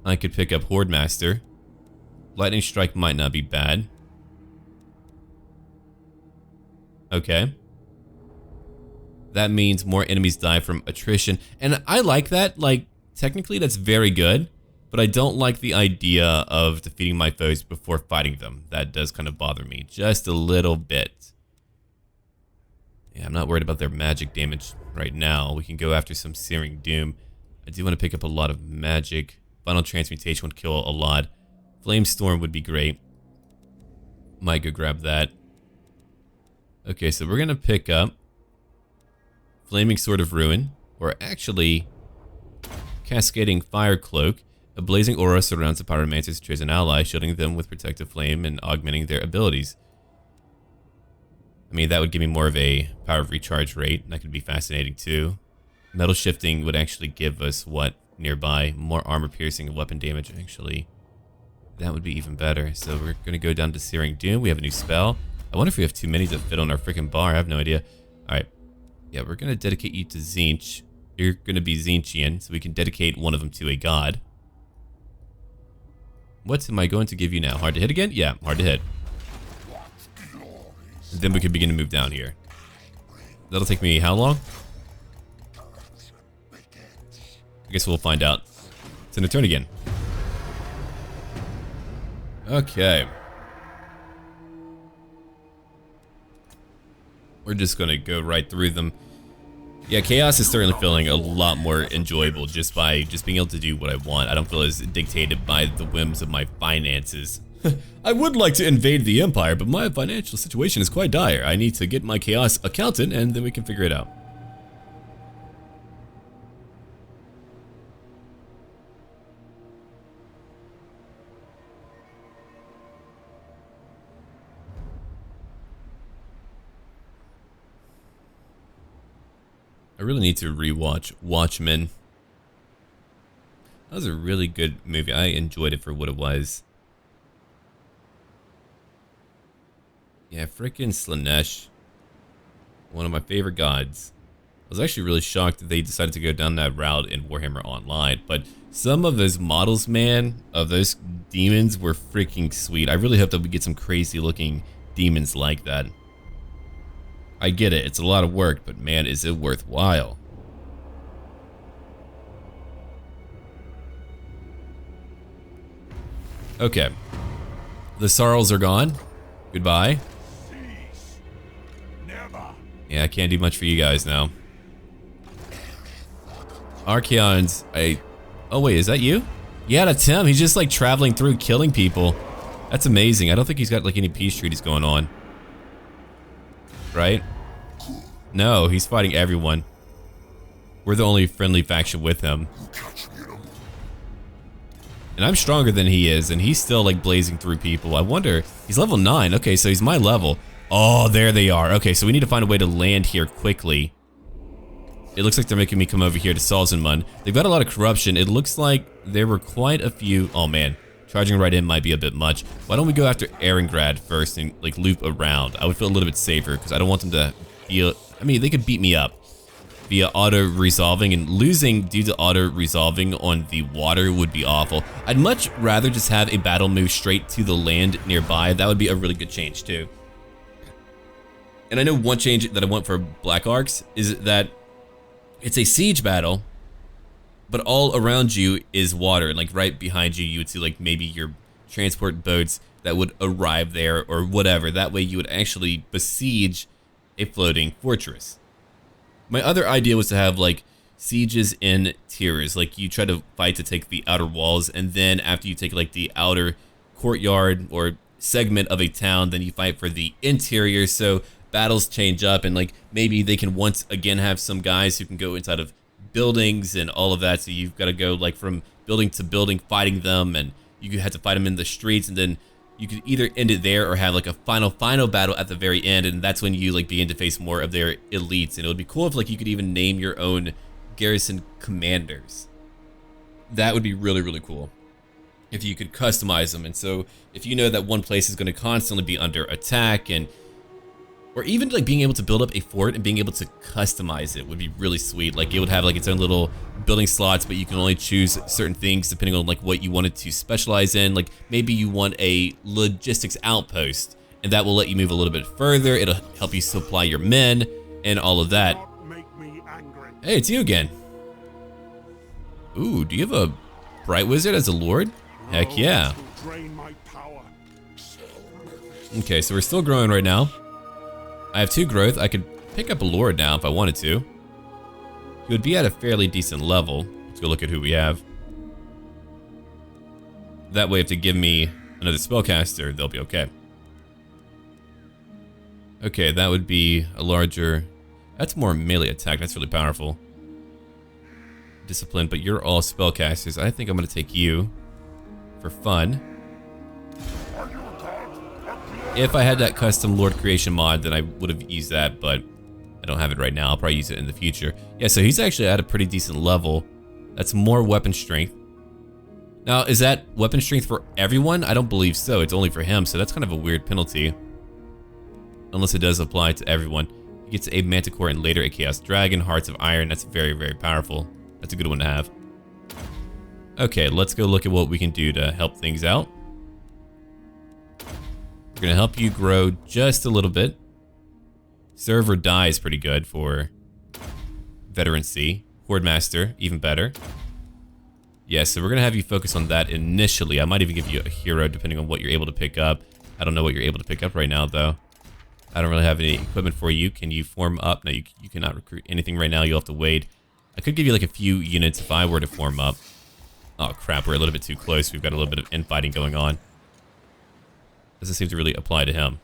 I could pick up Horde Master. Lightning Strike might not be bad. Okay. That means more enemies die from attrition. And I like that. Like, technically that's very good. But I don't like the idea of defeating my foes before fighting them. That does kind of bother me. Just a little bit. Yeah, I'm not worried about their magic damage right now. We can go after some Searing Doom. I do want to pick up a lot of magic. Final Transmutation would kill a lot. Flame Storm would be great. Might go grab that. Okay, so we're going to pick up Flaming Sword of Ruin, or actually Cascading Fire Cloak. A blazing aura surrounds the Pyromancer's chosen ally, shielding them with protective flame and augmenting their abilities. I mean, that would give me more of a power of recharge rate, and that could be fascinating too. Metal Shifting would actually give us what nearby? More armor piercing and weapon damage, actually. That would be even better. So we're going to go down to Searing Doom. We have a new spell. I wonder if we have too many to fit on our freaking bar. I have no idea. Alright. Yeah, we're going to dedicate you to Tzeentch. You're going to be Zeenchiyan, so we can dedicate one of them to a god. What am I going to give you now? Hard to hit again? Yeah, hard to hit. And then we can begin to move down here. That'll take me how long? I guess we'll find out. It's in a turn again. Okay. We're just gonna go right through them. Yeah, Chaos is certainly feeling a lot more enjoyable just by being able to do what I want. I don't feel as dictated by the whims of my finances. I would like to invade the Empire, but my financial situation is quite dire. I need to get my Chaos accountant, and then we can figure it out. I really need to rewatch Watchmen. That was a really good movie. I enjoyed it for what it was. Yeah, frickin' Slanesh. One of my favorite gods. I was actually really shocked that they decided to go down that route in Warhammer Online, but some of those models, man, of those demons were freaking sweet. I really hope that we get some crazy looking demons like that. I get it, it's a lot of work, but man, is it worthwhile. Okay. The Sarls are gone. Goodbye. Yeah, I can't do much for you guys now. Archaeons, oh wait, is that you? Yeah, that's him. He's just like traveling through, killing people. That's amazing. I don't think he's got like any peace treaties going on. Right? No, he's fighting everyone. We're the only friendly faction with him. And I'm stronger than he is, and he's still like blazing through people. I wonder, he's level 9. Okay, so he's my level. Oh, there they are. Okay, so we need to find a way to land here quickly. It looks like they're making me come over here to Salzenmund. They've got a lot of corruption. It looks like there were quite a few. Oh man, charging right in might be a bit much. Why don't we go after Erengrad first and like loop around? I would feel a little bit safer because I don't want them to feel. I mean, they could beat me up via auto-resolving, and losing due to auto-resolving on the water would be awful. I'd much rather just have a battle move straight to the land nearby. That would be a really good change too. And I know one change that I want for Black Arcs is that it's a siege battle, but all around you is water, and like right behind you, you would see like maybe your transport boats that would arrive there or whatever. That way you would actually besiege a floating fortress. My other idea was to have like sieges in tiers, like you try to fight to take the outer walls, and then after you take like the outer courtyard or segment of a town, then you fight for the interior. So battles change up, and like maybe they can once again have some guys who can go inside of buildings and all of that. So you've got to go like from building to building fighting them, and you had to fight them in the streets, and then you could either end it there or have like a final battle at the very end, and that's when you like begin to face more of their elites. And it would be cool if like you could even name your own garrison commanders. That would be really, really cool if you could customize them. And so if you know that one place is going to constantly be under attack, and or even like being able to build up a fort and being able to customize it would be really sweet. Like it would have like its own little building slots, but you can only choose certain things depending on like what you wanted to specialize in. Like maybe you want a logistics outpost, and that will let you move a little bit further. It'll help you supply your men and all of that. Hey, it's you again. Ooh, do you have a Bright Wizard as a lord? Heck yeah. Okay, so we're still growing right now. I have 2 growth. I could pick up a lord now if I wanted to. He would be at a fairly decent level. Let's go look at who we have. That way, if they give me another spellcaster, they'll be okay. Okay, that would be a larger. That's more melee attack. That's really powerful. Discipline, but you're all spellcasters. I think I'm gonna take you for fun. If I had that custom Lord Creation mod, then I would have used that, but I don't have it right now. I'll probably use it in the future. Yeah, so he's actually at a pretty decent level. That's more weapon strength. Now, is that weapon strength for everyone? I don't believe so. It's only for him, so that's kind of a weird penalty. Unless it does apply to everyone. He gets a Manticore and later a Chaos Dragon, Hearts of Iron. That's very, very powerful. That's a good one to have. Okay, let's go look at what we can do to help things out. We're gonna help you grow just a little bit. Serve or Die is pretty good for veterancy. Horde Master, even better. Yeah, so we're gonna have you focus on that initially. I might even give you a hero depending on what you're able to pick up. I don't know what you're able to pick up right now though. I don't really have any equipment for you. Can you form up? No, you cannot recruit anything right now. You'll have to wait. I could give you like a few units if I were to form up. Oh crap, we're a little bit too close. We've got a little bit of infighting going on. Doesn't seem to really apply to him.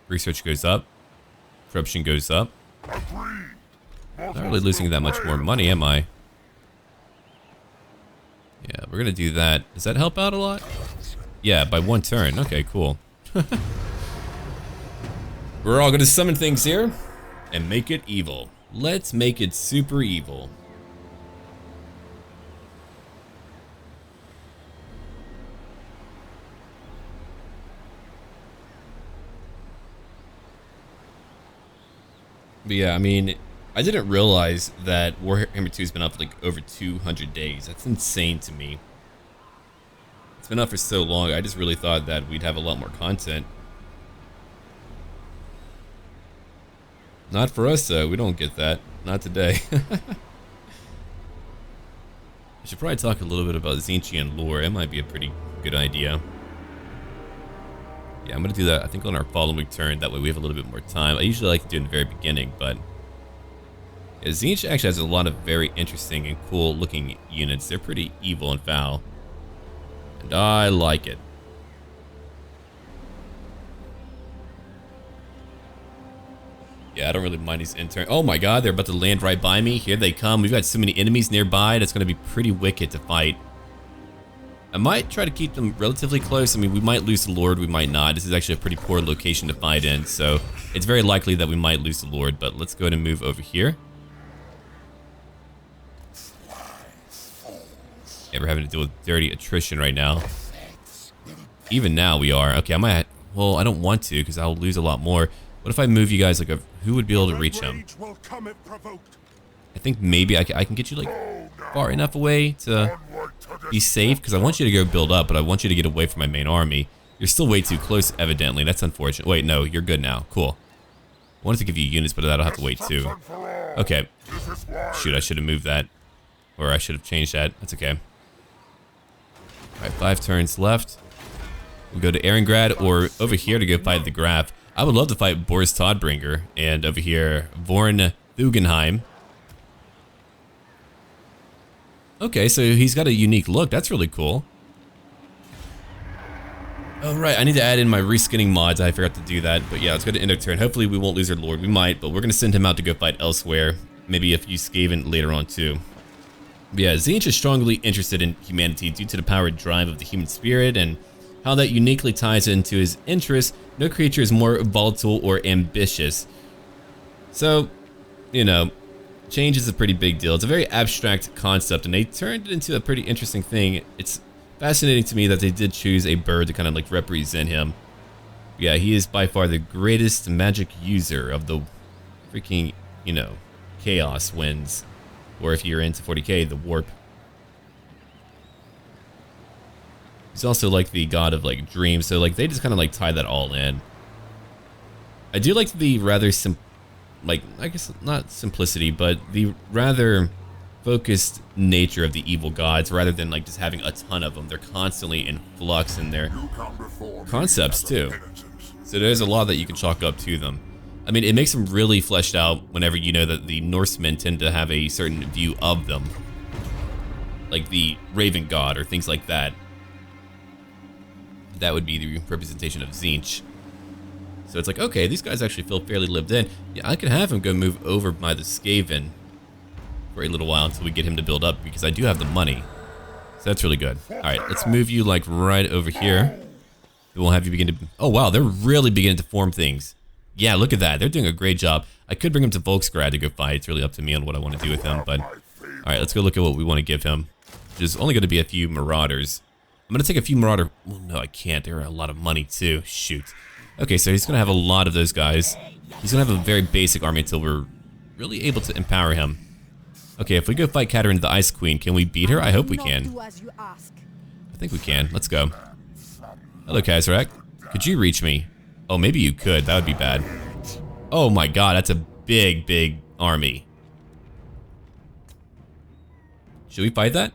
Research goes up. Corruption goes up. Not really losing that much more money, am I? Yeah, we're gonna do that. Does that help out a lot? Yeah, by 1 turn. Okay, cool. We're all gonna summon things here. And make it evil. Let's make it super evil. But yeah, I mean, I didn't realize that Warhammer 2 has been up for like over 200 days. That's insane to me. It's been up for so long. I just really thought that we'd have a lot more content. Not for us though, we don't get that. Not today. I should probably talk a little bit about Zeenchiyan lore. It might be a pretty good idea. Yeah, I'm gonna do that I think on our following turn, that way we have a little bit more time. I usually like to do it in the very beginning, but yeah, Zeenchiyan actually has a lot of very interesting and cool looking units. They're pretty evil and foul. And I like it. Yeah, I don't really mind these interns. Oh my god, they're about to land right by me. Here they come. We've got so many enemies nearby. That's going to be pretty wicked to fight. I might try to keep them relatively close. I mean, we might lose the Lord, we might not. This is actually a pretty poor location to fight in, so it's very likely that we might lose the Lord. But let's go ahead and move over here. Yeah, we're having to deal with dirty attrition right now. Even now we are. Okay, I might... Well, I don't want to because I'll lose a lot more. What if I move you guys like a... Who would be able to reach him? I think maybe I can get you like far enough away to be safe, because I want you to go build up, but I want you to get away from my main army. You're still way too close, evidently. That's unfortunate. Wait, no, you're good now. Cool. I wanted to give you units, but that'll have to wait too. Okay. Shoot, I should have moved that. Or I should have changed that. That's okay. Alright, 5 turns left. We'll go to Erengrad, or over here to go fight the Graf. I would love to fight Boris Todbringer, and over here, Vorn Thugenheim. Okay, so he's got a unique look. That's really cool. Oh, right. I need to add in my reskinning mods. I forgot to do that. But yeah, let's go to end of turn. Hopefully we won't lose our Lord. We might, but we're going to send him out to go fight elsewhere. Maybe a few Skaven later on, too. But yeah, Tzeentch is strongly interested in humanity due to the power and drive of the human spirit, and how that uniquely ties into his interests. No creature is more volatile or ambitious. So, you know, change is a pretty big deal. It's a very abstract concept, and they turned it into a pretty interesting thing. It's fascinating to me that they did choose a bird to kind of like represent him. Yeah, he is by far the greatest magic user of the freaking, you know, chaos winds. Or if you're into 40k, the warp. He's also like the god of like dreams, so like they just kind of like tie that all in. I do like the rather like, I guess not simplicity, but the rather focused nature of the evil gods, rather than like just having a ton of them. They're constantly in flux in their concepts too. So there's a lot that you can chalk up to them. I mean, it makes them really fleshed out whenever you know that the Norsemen tend to have a certain view of them. Like the Raven God or things like that. That would be the representation of Tzeentch. So it's like, okay, these guys actually feel fairly lived in. Yeah, I could have him go move over by the Skaven for a little while until we get him to build up, because I do have the money. So that's really good. Alright, let's move you like right over here. We'll have you begin to... Oh wow, they're really beginning to form things. Yeah, look at that. They're doing a great job. I could bring him to Volksgrad to go fight. It's really up to me on what I want to do with him, but... Alright, let's go look at what we want to give him. There's only going to be a few Marauders. I'm going to take a few Marauder... Well, no, I can't. They're a lot of money, too. Shoot. Okay, so he's going to have a lot of those guys. He's going to have a very basic army until we're really able to empower him. Okay, if we go fight Katarina the Ice Queen, can we beat her? I hope we can. I think we can. Let's go. Hello, Kazarak. Could you reach me? Oh, maybe you could. That would be bad. Oh my god, that's a big, big army. Should we fight that?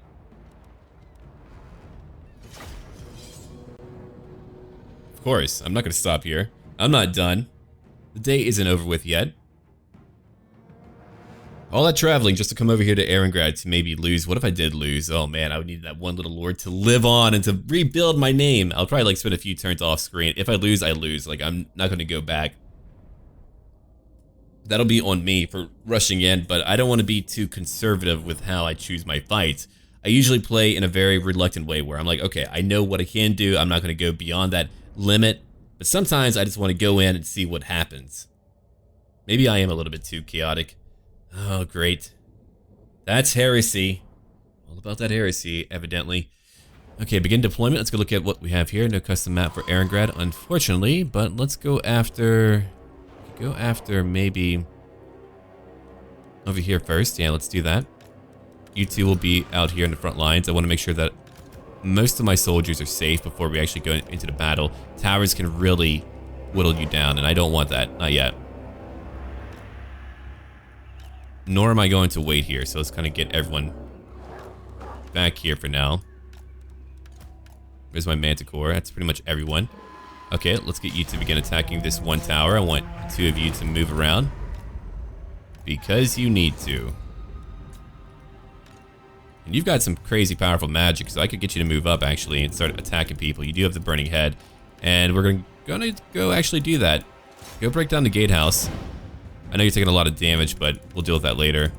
Of course. I'm not going to stop here. I'm not done. The day isn't over with yet. All that traveling just to come over here to Eriingrad to maybe lose. What if I did lose? Oh man, I would need that one little lord to live on and to rebuild my name. I'll probably like spend a few turns off screen. If I lose, I lose. Like, I'm not going to go back. That'll be on me for rushing in, but I don't want to be too conservative with how I choose my fights. I usually play in a very reluctant way where I'm like, okay, I know what I can do. I'm not going to go beyond that limit, but sometimes I just want to go in and see what happens. Maybe I am a little bit too chaotic. Oh, great. That's heresy. All about that heresy, evidently. Okay, begin deployment. Let's go look at what we have here. No custom map for Erengrad, unfortunately, but let's go after... maybe over here first. Yeah, let's do that. You two will be out here in the front lines. I want to make sure that most of my soldiers are safe before we actually go into the battle. Towers can really whittle you down, and I don't want that. Not yet. Nor am I going to wait here, so let's kind of get everyone back here for now. There's my Manticore. That's pretty much everyone. Okay, let's get you to begin attacking this one tower. I want two of you to move around. Because you need to. And you've got some crazy powerful magic, so I could get you to move up actually and start attacking people. You do have the Burning Head. And we're gonna go actually do that. Go break down the gatehouse. I know you're taking a lot of damage, but we'll deal with that later.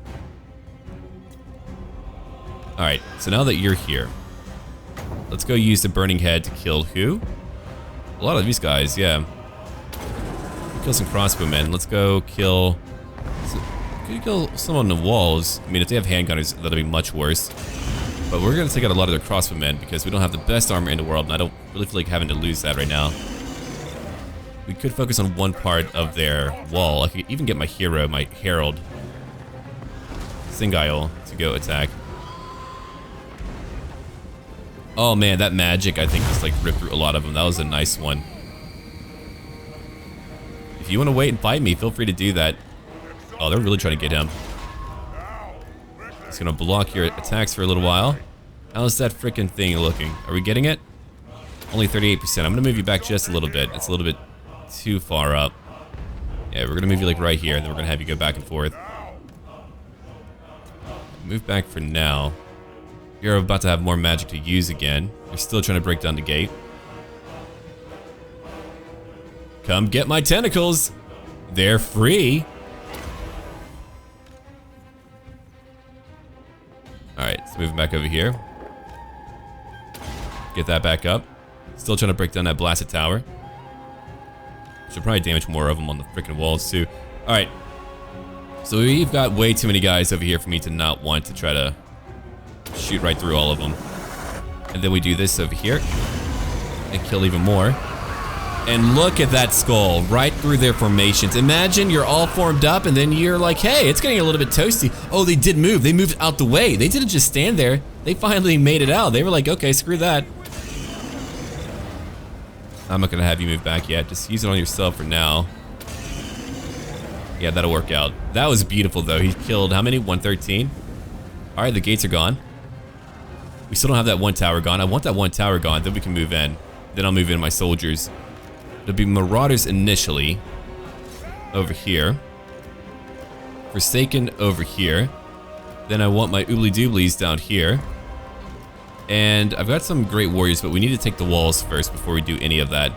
Alright, so now that you're here, let's go use the Burning Head to kill who? A lot of these guys, yeah. Kill some crossbowmen. Let's go kill... Could you kill some on the walls? I mean, if they have handgunners, that'll be much worse. But we're gonna take out a lot of their crossbowmen because we don't have the best armor in the world, and I don't really feel like having to lose that right now. We could focus on one part of their wall. I could even get my hero, my herald, Zeenchiyan, to go attack. Oh man, that magic I think just like ripped through a lot of them. That was a nice one. If you want to wait and fight me, feel free to do that. Oh, they're really trying to get him. It's gonna block your attacks for a little while. How's that freaking thing looking? Are we getting it? Only 38%. I'm gonna move you back just a little bit. It's a little bit too far up. Yeah, we're gonna move you like right here, and then we're gonna have you go back and forth. Move back for now. You're about to have more magic to use again. You're still trying to break down the gate. Come get my tentacles. They're free. Alright, let's move back over here. Get that back up. Still trying to break down that blasted tower. Should probably damage more of them on the freaking walls too. Alright. So we've got way too many guys over here for me to not want to try to shoot right through all of them. And then we do this over here and kill even more. And look at that skull right through their formations. Imagine you're all formed up and then you're like, hey, it's getting a little bit toasty. Oh, they did move. They moved out the way. They didn't just stand there. They finally made it out. They were like, okay, screw that. I'm not gonna have you move back yet. Just use it on yourself for now. Yeah, that'll work out. That was beautiful though. He killed how many? 113? All right, the gates are gone. We still don't have that one tower gone. I want that one tower gone, then we can move in. Then I'll move in my soldiers. There'll be marauders initially over here. Forsaken over here. Then I want my oobly dooblies down here. And I've got some great warriors, but we need to take the walls first before we do any of that.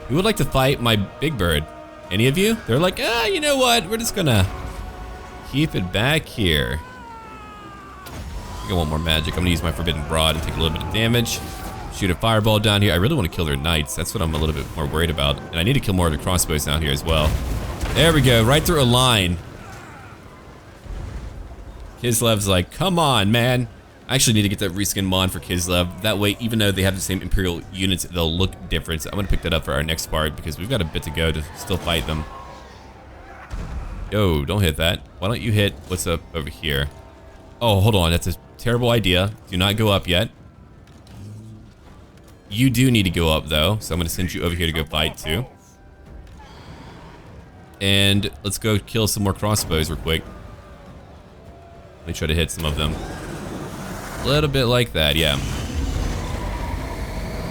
Who would like to fight my big bird? Any of you? They're like, you know what? We're just gonna keep it back here. I think I want more magic. I'm gonna use my Forbidden Broad and take a little bit of damage. Shoot a fireball down here. I really want to kill their knights. That's what I'm a little bit more worried about. And I need to kill more of the crossbows down here as well. There we go, right through a line. Kislev's like, come on, man. I actually need to get that reskin mod for Kislev. That way, even though they have the same Imperial units, they'll look different. I'm gonna pick that up for our next part because we've got a bit to go to still fight them. Yo, don't hit that. Why don't you hit what's up over here? Oh, hold on, that's a terrible idea. Do not go up yet. You do need to go up though, so I'm gonna send you over here to go fight too. And let's go kill some more crossbows real quick. Let me try to hit some of them. A little bit like that, yeah.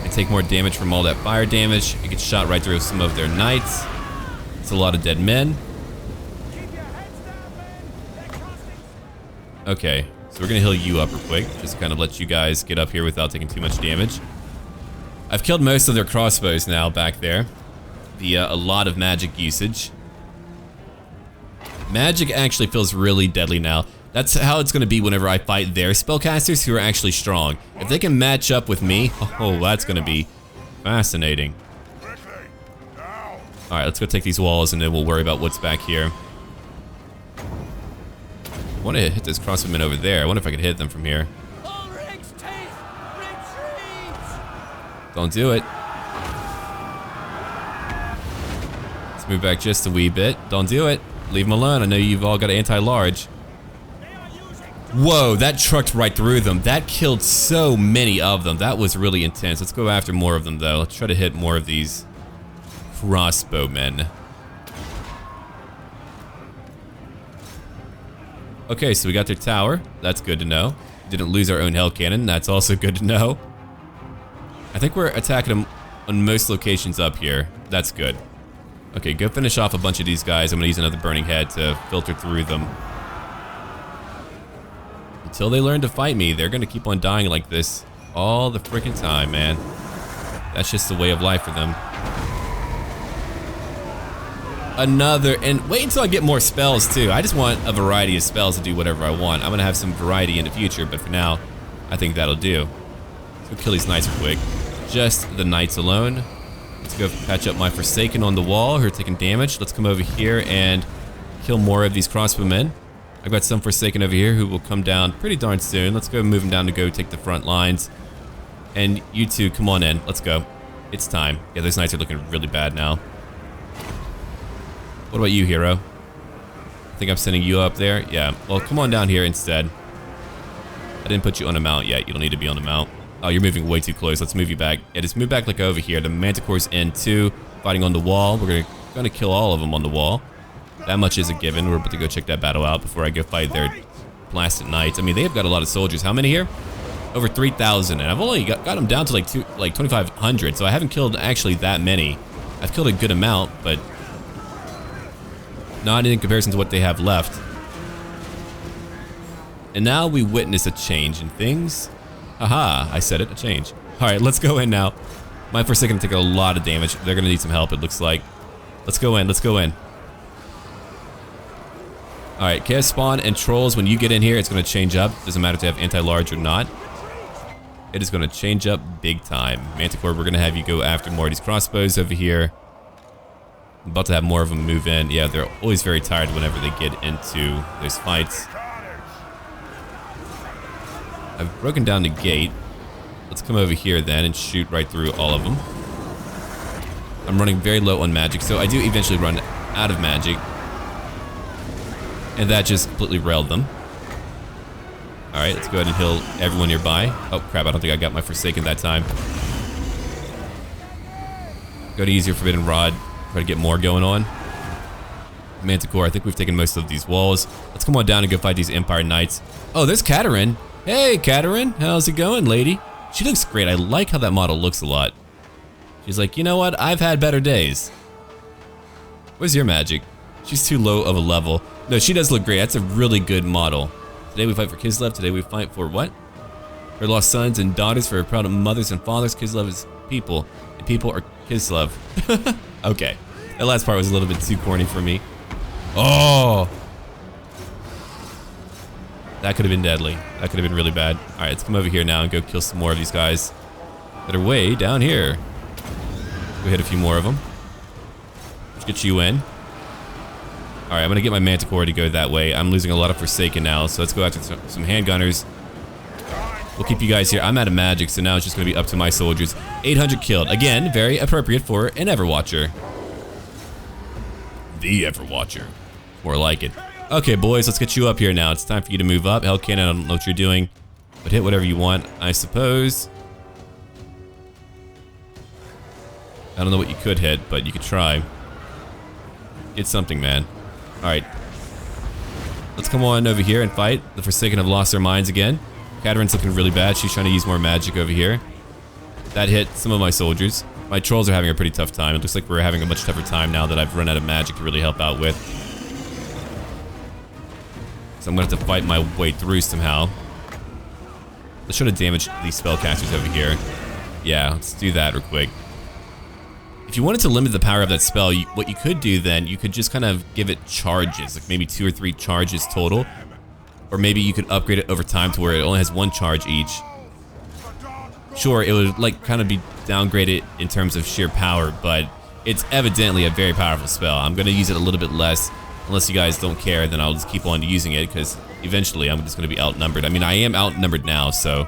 I take more damage from all that fire damage. It gets shot right through some of their knights. It's a lot of dead men. Okay, so we're gonna heal you up real quick, just to kind of let you guys get up here without taking too much damage. I've killed most of their crossbows now back there via a lot of magic usage. Magic actually feels really deadly now. That's how it's gonna be whenever I fight their spellcasters who are actually strong. If they can match up with me, oh, that's gonna be fascinating. Alright, let's go take these walls and then we'll worry about what's back here. I want to hit this crossbowman over there. I wonder if I could hit them from here. Don't do it. Let's move back just a wee bit. Don't do it. Leave them alone. I know you've all got anti-large. Whoa, that trucked right through them. That killed so many of them. That was really intense. Let's go after more of them, though. Let's try to hit more of these crossbowmen. Okay, so we got their tower. That's good to know. Didn't lose our own hell cannon. That's also good to know. I think we're attacking them on most locations up here. That's good. Okay, go finish off a bunch of these guys. I'm gonna use another burning head to filter through them. Until they learn to fight me, they're gonna keep on dying like this all the freaking time, man. That's just the way of life for them. Another, and wait until I get more spells too. I just want a variety of spells to do whatever I want. I'm gonna have some variety in the future, but for now, I think that'll do. Let's go kill these knights real quick. Just the knights alone. Let's go patch up my Forsaken on the wall who are taking damage. Let's come over here and kill more of these crossbowmen. I've got some Forsaken over here who will come down pretty darn soon. Let's go move them down to go take the front lines. And you two, come on in. Let's go. It's time. Yeah, those knights are looking really bad now. What about you, hero? I think I'm sending you up there. Yeah, well, come on down here instead. I didn't put you on a mount yet. You don't need to be on the mount. Oh, you're moving way too close. Let's move you back. Yeah, just move back like over here. The Manticore's in too, fighting on the wall. We're gonna kill all of them on the wall. That much is a given. We're about to go check that battle out before I go fight their blasted knights. I mean, they've got a lot of soldiers. How many here? Over 3,000, and I've only got them down to like 2,500. So I haven't killed actually that many. I've killed a good amount, but not in comparison to what they have left. And now we witness a change in things. Haha, I said it, a change. Alright, let's go in now. My Forsaken take a lot of damage. They're gonna need some help, it looks like. Let's go in, let's go in. Alright, Chaos Spawn and Trolls, when you get in here, it's gonna change up. Doesn't matter if they have anti-large or not. It is gonna change up big time. Manticore, we're gonna have you go after more of these crossbows over here. I'm about to have more of them move in. Yeah, they're always very tired whenever they get into those fights. I've broken down the gate. Let's come over here then and shoot right through all of them. I'm running very low on magic, so I do eventually run out of magic. And that just completely railed them. Alright, let's go ahead and heal everyone nearby. Oh crap, I don't think I got my Forsaken that time. Go to use your Forbidden Rod. Try to get more going on. Manticore, I think we've taken most of these walls. Let's come on down and go fight these Empire Knights. Oh, there's Katerin. Hey, Katerin. How's it going, lady? She looks great. I like how that model looks a lot. She's like, you know what? I've had better days. Where's your magic? She's too low of a level. No, she does look great. That's a really good model. Today we fight for Kislev. Today we fight for what? Her lost sons and daughters, for her proud mothers and fathers. Kislev is people. And people are Kislev. Okay. That last part was a little bit too corny for me. Oh! That could have been deadly. That could have been really bad. Alright, let's come over here now and go kill some more of these guys that are way down here. Go hit a few more of them. Let's get you in. Alright, I'm gonna get my Manticore to go that way. I'm losing a lot of Forsaken now, so let's go after some handgunners. We'll keep you guys here. I'm out of magic, so now it's just gonna be up to my soldiers. 800 killed. Again, very appropriate for an Ever-watcher. The Ever-watcher. More like it. Okay, boys, let's get you up here now. It's time for you to move up. Hell Cannon, I don't know what you're doing, but hit whatever you want, I suppose. I don't know what you could hit, but you could try. Hit something, man. Alright. Let's come on over here and fight. The Forsaken have lost their minds again. Katerin's looking really bad. She's trying to use more magic over here. That hit some of my soldiers. My trolls are having a pretty tough time. It looks like we're having a much tougher time now that I've run out of magic to really help out with. So I'm gonna have to fight my way through somehow. Let's try to damage these spellcasters over here. Yeah, let's do that real quick. If you wanted to limit the power of that spell, what you could do then, you could just kind of give it charges, like maybe 2 or 3 charges total. Or maybe you could upgrade it over time to where it only has 1 charge each. Sure, it would like kind of be downgraded in terms of sheer power, but it's evidently a very powerful spell. I'm going to use it a little bit less. Unless you guys don't care, then I'll just keep on using it, because eventually I'm just going to be outnumbered. I mean, I am outnumbered now, so...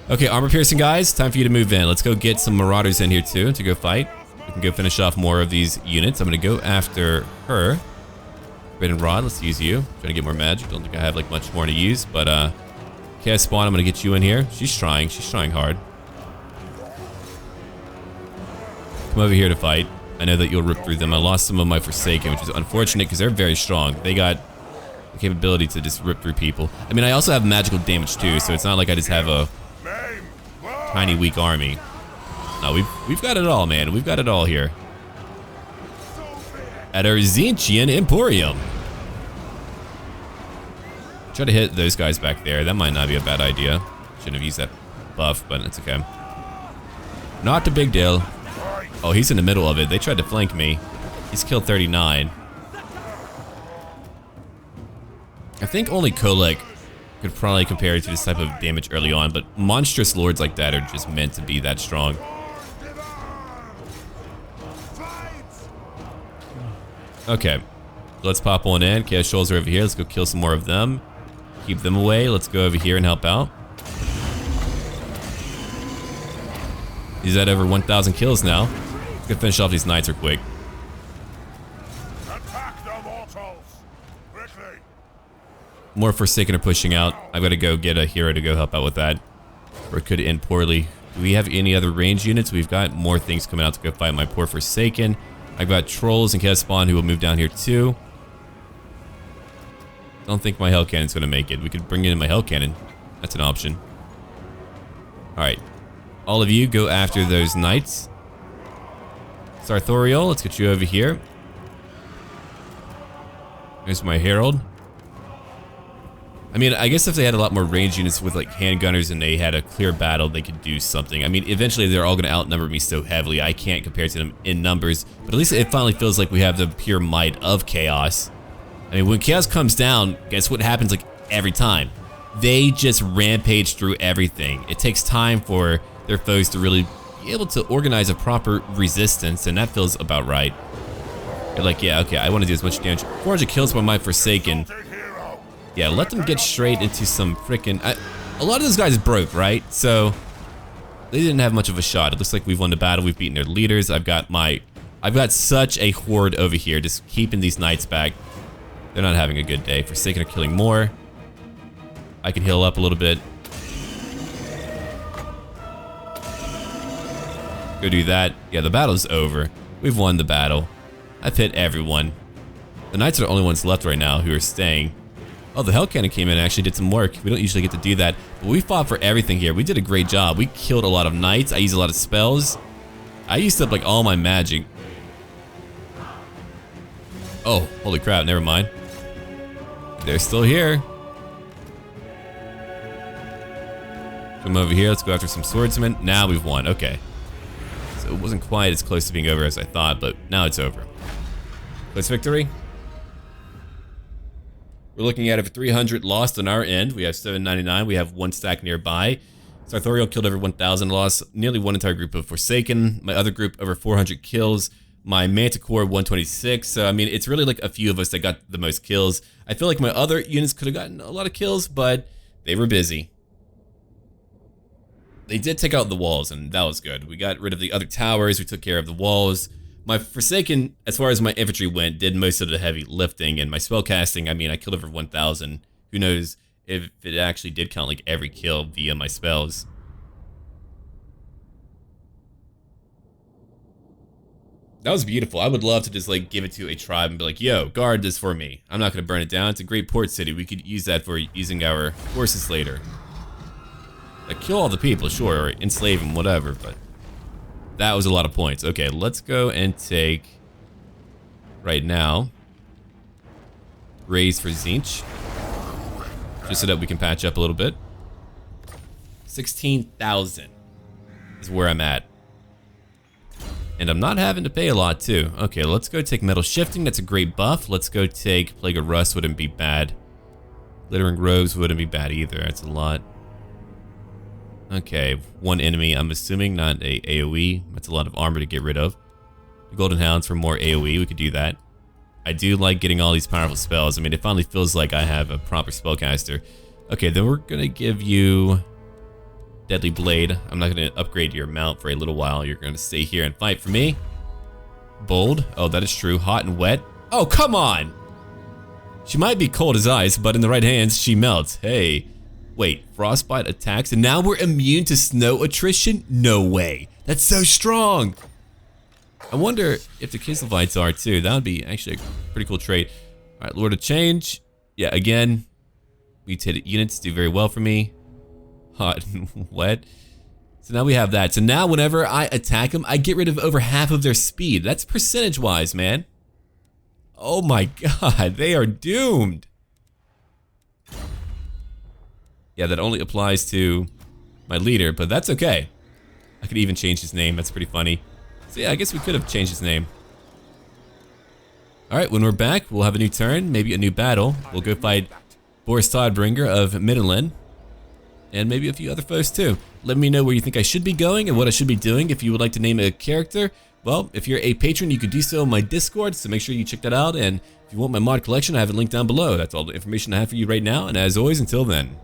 Okay, armor piercing guys, time for you to move in. Let's go get some marauders in here too, to go fight. We can go finish off more of these units. I'm going to go after her. Erengrad, let's use you. Trying to get more magic. Don't think I have like much more to use, but Chaos Spawn, I'm going to get you in here. She's trying hard. Come over here to fight. I know that you'll rip through them. I lost some of my Forsaken, which is unfortunate because they're very strong. They got the capability to just rip through people. I mean, I also have magical damage too, so it's not like I just have a tiny weak army. No, we've got it all, man. We've got it all here. At our Zeenchiyan Emporium. Try to hit those guys back there. That might not be a bad idea. Shouldn't have used that buff, but it's okay. Not a big deal. Oh, he's in the middle of it. They tried to flank me. He's killed 39. I think only Kolek could probably compare to this type of damage early on, but monstrous lords like that are just meant to be that strong. Okay, let's pop on in. Chaos Trolls are over here. Let's go kill some more of them. Keep them away. Let's go over here and help out. He's at over 1,000 kills now. Let's go finish off these knights real quick. More Forsaken are pushing out. I've got to go get a hero to go help out with that, or it could end poorly. Do we have any other range units? We've got more things coming out to go fight my poor Forsaken. I've got Trolls and Chaos Spawn who will move down here too. Don't think my Hell Cannon's going to make it. We could bring in my Hell Cannon. That's an option. Alright. All of you go after those knights. Sarthorael, let's get you over here. There's my Herald. I mean, I guess if they had a lot more range units with like handgunners and they had a clear battle, they could do something. I mean, eventually they're all going to outnumber me so heavily, I can't compare to them in numbers. But at least it finally feels like we have the pure might of Chaos. I mean, when Chaos comes down, guess what happens like every time? They just rampage through everything. It takes time for their foes to really be able to organize a proper resistance, and that feels about right. You're like, yeah, okay, I want to do as much damage. 400 kills by my Forsaken. Yeah, let them get straight into some frickin'... a lot of those guys broke, right? So, they didn't have much of a shot. It looks like we've won the battle. We've beaten their leaders. I've got such a horde over here, just keeping these knights back. They're not having a good day. Forsaken are killing more. I can heal up a little bit. Go do that. Yeah, the battle's over. We've won the battle. I've hit everyone. The knights are the only ones left right now who are staying. Oh, the Hell Cannon came in and actually did some work. We don't usually get to do that, but we fought for everything here. We did a great job. We killed a lot of knights. I used a lot of spells. I used up like all my magic. Oh, holy crap, never mind. They're still here. Come over here, let's go after some swordsmen. Now we've won, okay. So it wasn't quite as close to being over as I thought, but now it's over. Close victory. We're looking at over 300 lost on our end. We have 799. We have one stack nearby. Sarthorael killed over 1,000, lost nearly one entire group of Forsaken. My other group over 400 kills. My Manticore 126. So I mean, it's really like a few of us that got the most kills. I feel like my other units could have gotten a lot of kills, but they were busy. They did take out the walls, and that was good. We got rid of the other towers. We took care of the walls. My Forsaken, as far as my infantry went, did most of the heavy lifting, and my spellcasting, I mean, I killed over 1,000. Who knows if it actually did count like every kill via my spells. That was beautiful. I would love to just like give it to a tribe and be like, yo, guard this for me. I'm not going to burn it down. It's a great port city. We could use that for using our forces later. Like, kill all the people, sure, or enslave them, whatever, but that was a lot of points. Okay, let's go and take, right now, raise for Tzeentch, just so that we can patch up a little bit. 16,000 is where I'm at. And I'm not having to pay a lot, too. Okay, let's go take Metal Shifting. That's a great buff. Let's go take Plague of Rust. Wouldn't be bad. Glittering Robes wouldn't be bad either. That's a lot. Okay, one enemy. I'm assuming not a AoE. That's a lot of armor to get rid of. Golden Hounds for more AoE, we could do that. I do like getting all these powerful spells. I mean, it finally feels like I have a proper spellcaster. Okay, then we're gonna give you Deadly Blade. I'm not gonna upgrade your mount for a little while. You're gonna stay here and fight for me. Bold. Oh, that is true. Hot and wet. Oh, come on! She might be cold as ice, but in the right hands, she melts. Hey. Wait, Frostbite attacks, and now we're immune to snow attrition? No way. That's so strong! I wonder if the Kislevites are too. That would be actually a pretty cool trait. Alright, Lord of Change. Yeah, again, mutated units do very well for me. Hot and wet. So now we have that. So now whenever I attack them, I get rid of over half of their speed. That's percentage-wise, man. Oh my god, they are doomed. Yeah, that only applies to my leader, but that's okay. I could even change his name. That's pretty funny. So yeah, I guess we could have changed his name. Alright, when we're back, we'll have a new turn, maybe a new battle. We'll go fight Boris Todbringer of Midland. And maybe a few other foes too. Let me know where you think I should be going and what I should be doing. If you would like to name a character, well, if you're a patron, you could do so on my Discord, so make sure you check that out. And if you want my mod collection, I have it linked down below. That's all the information I have for you right now, and as always, until then.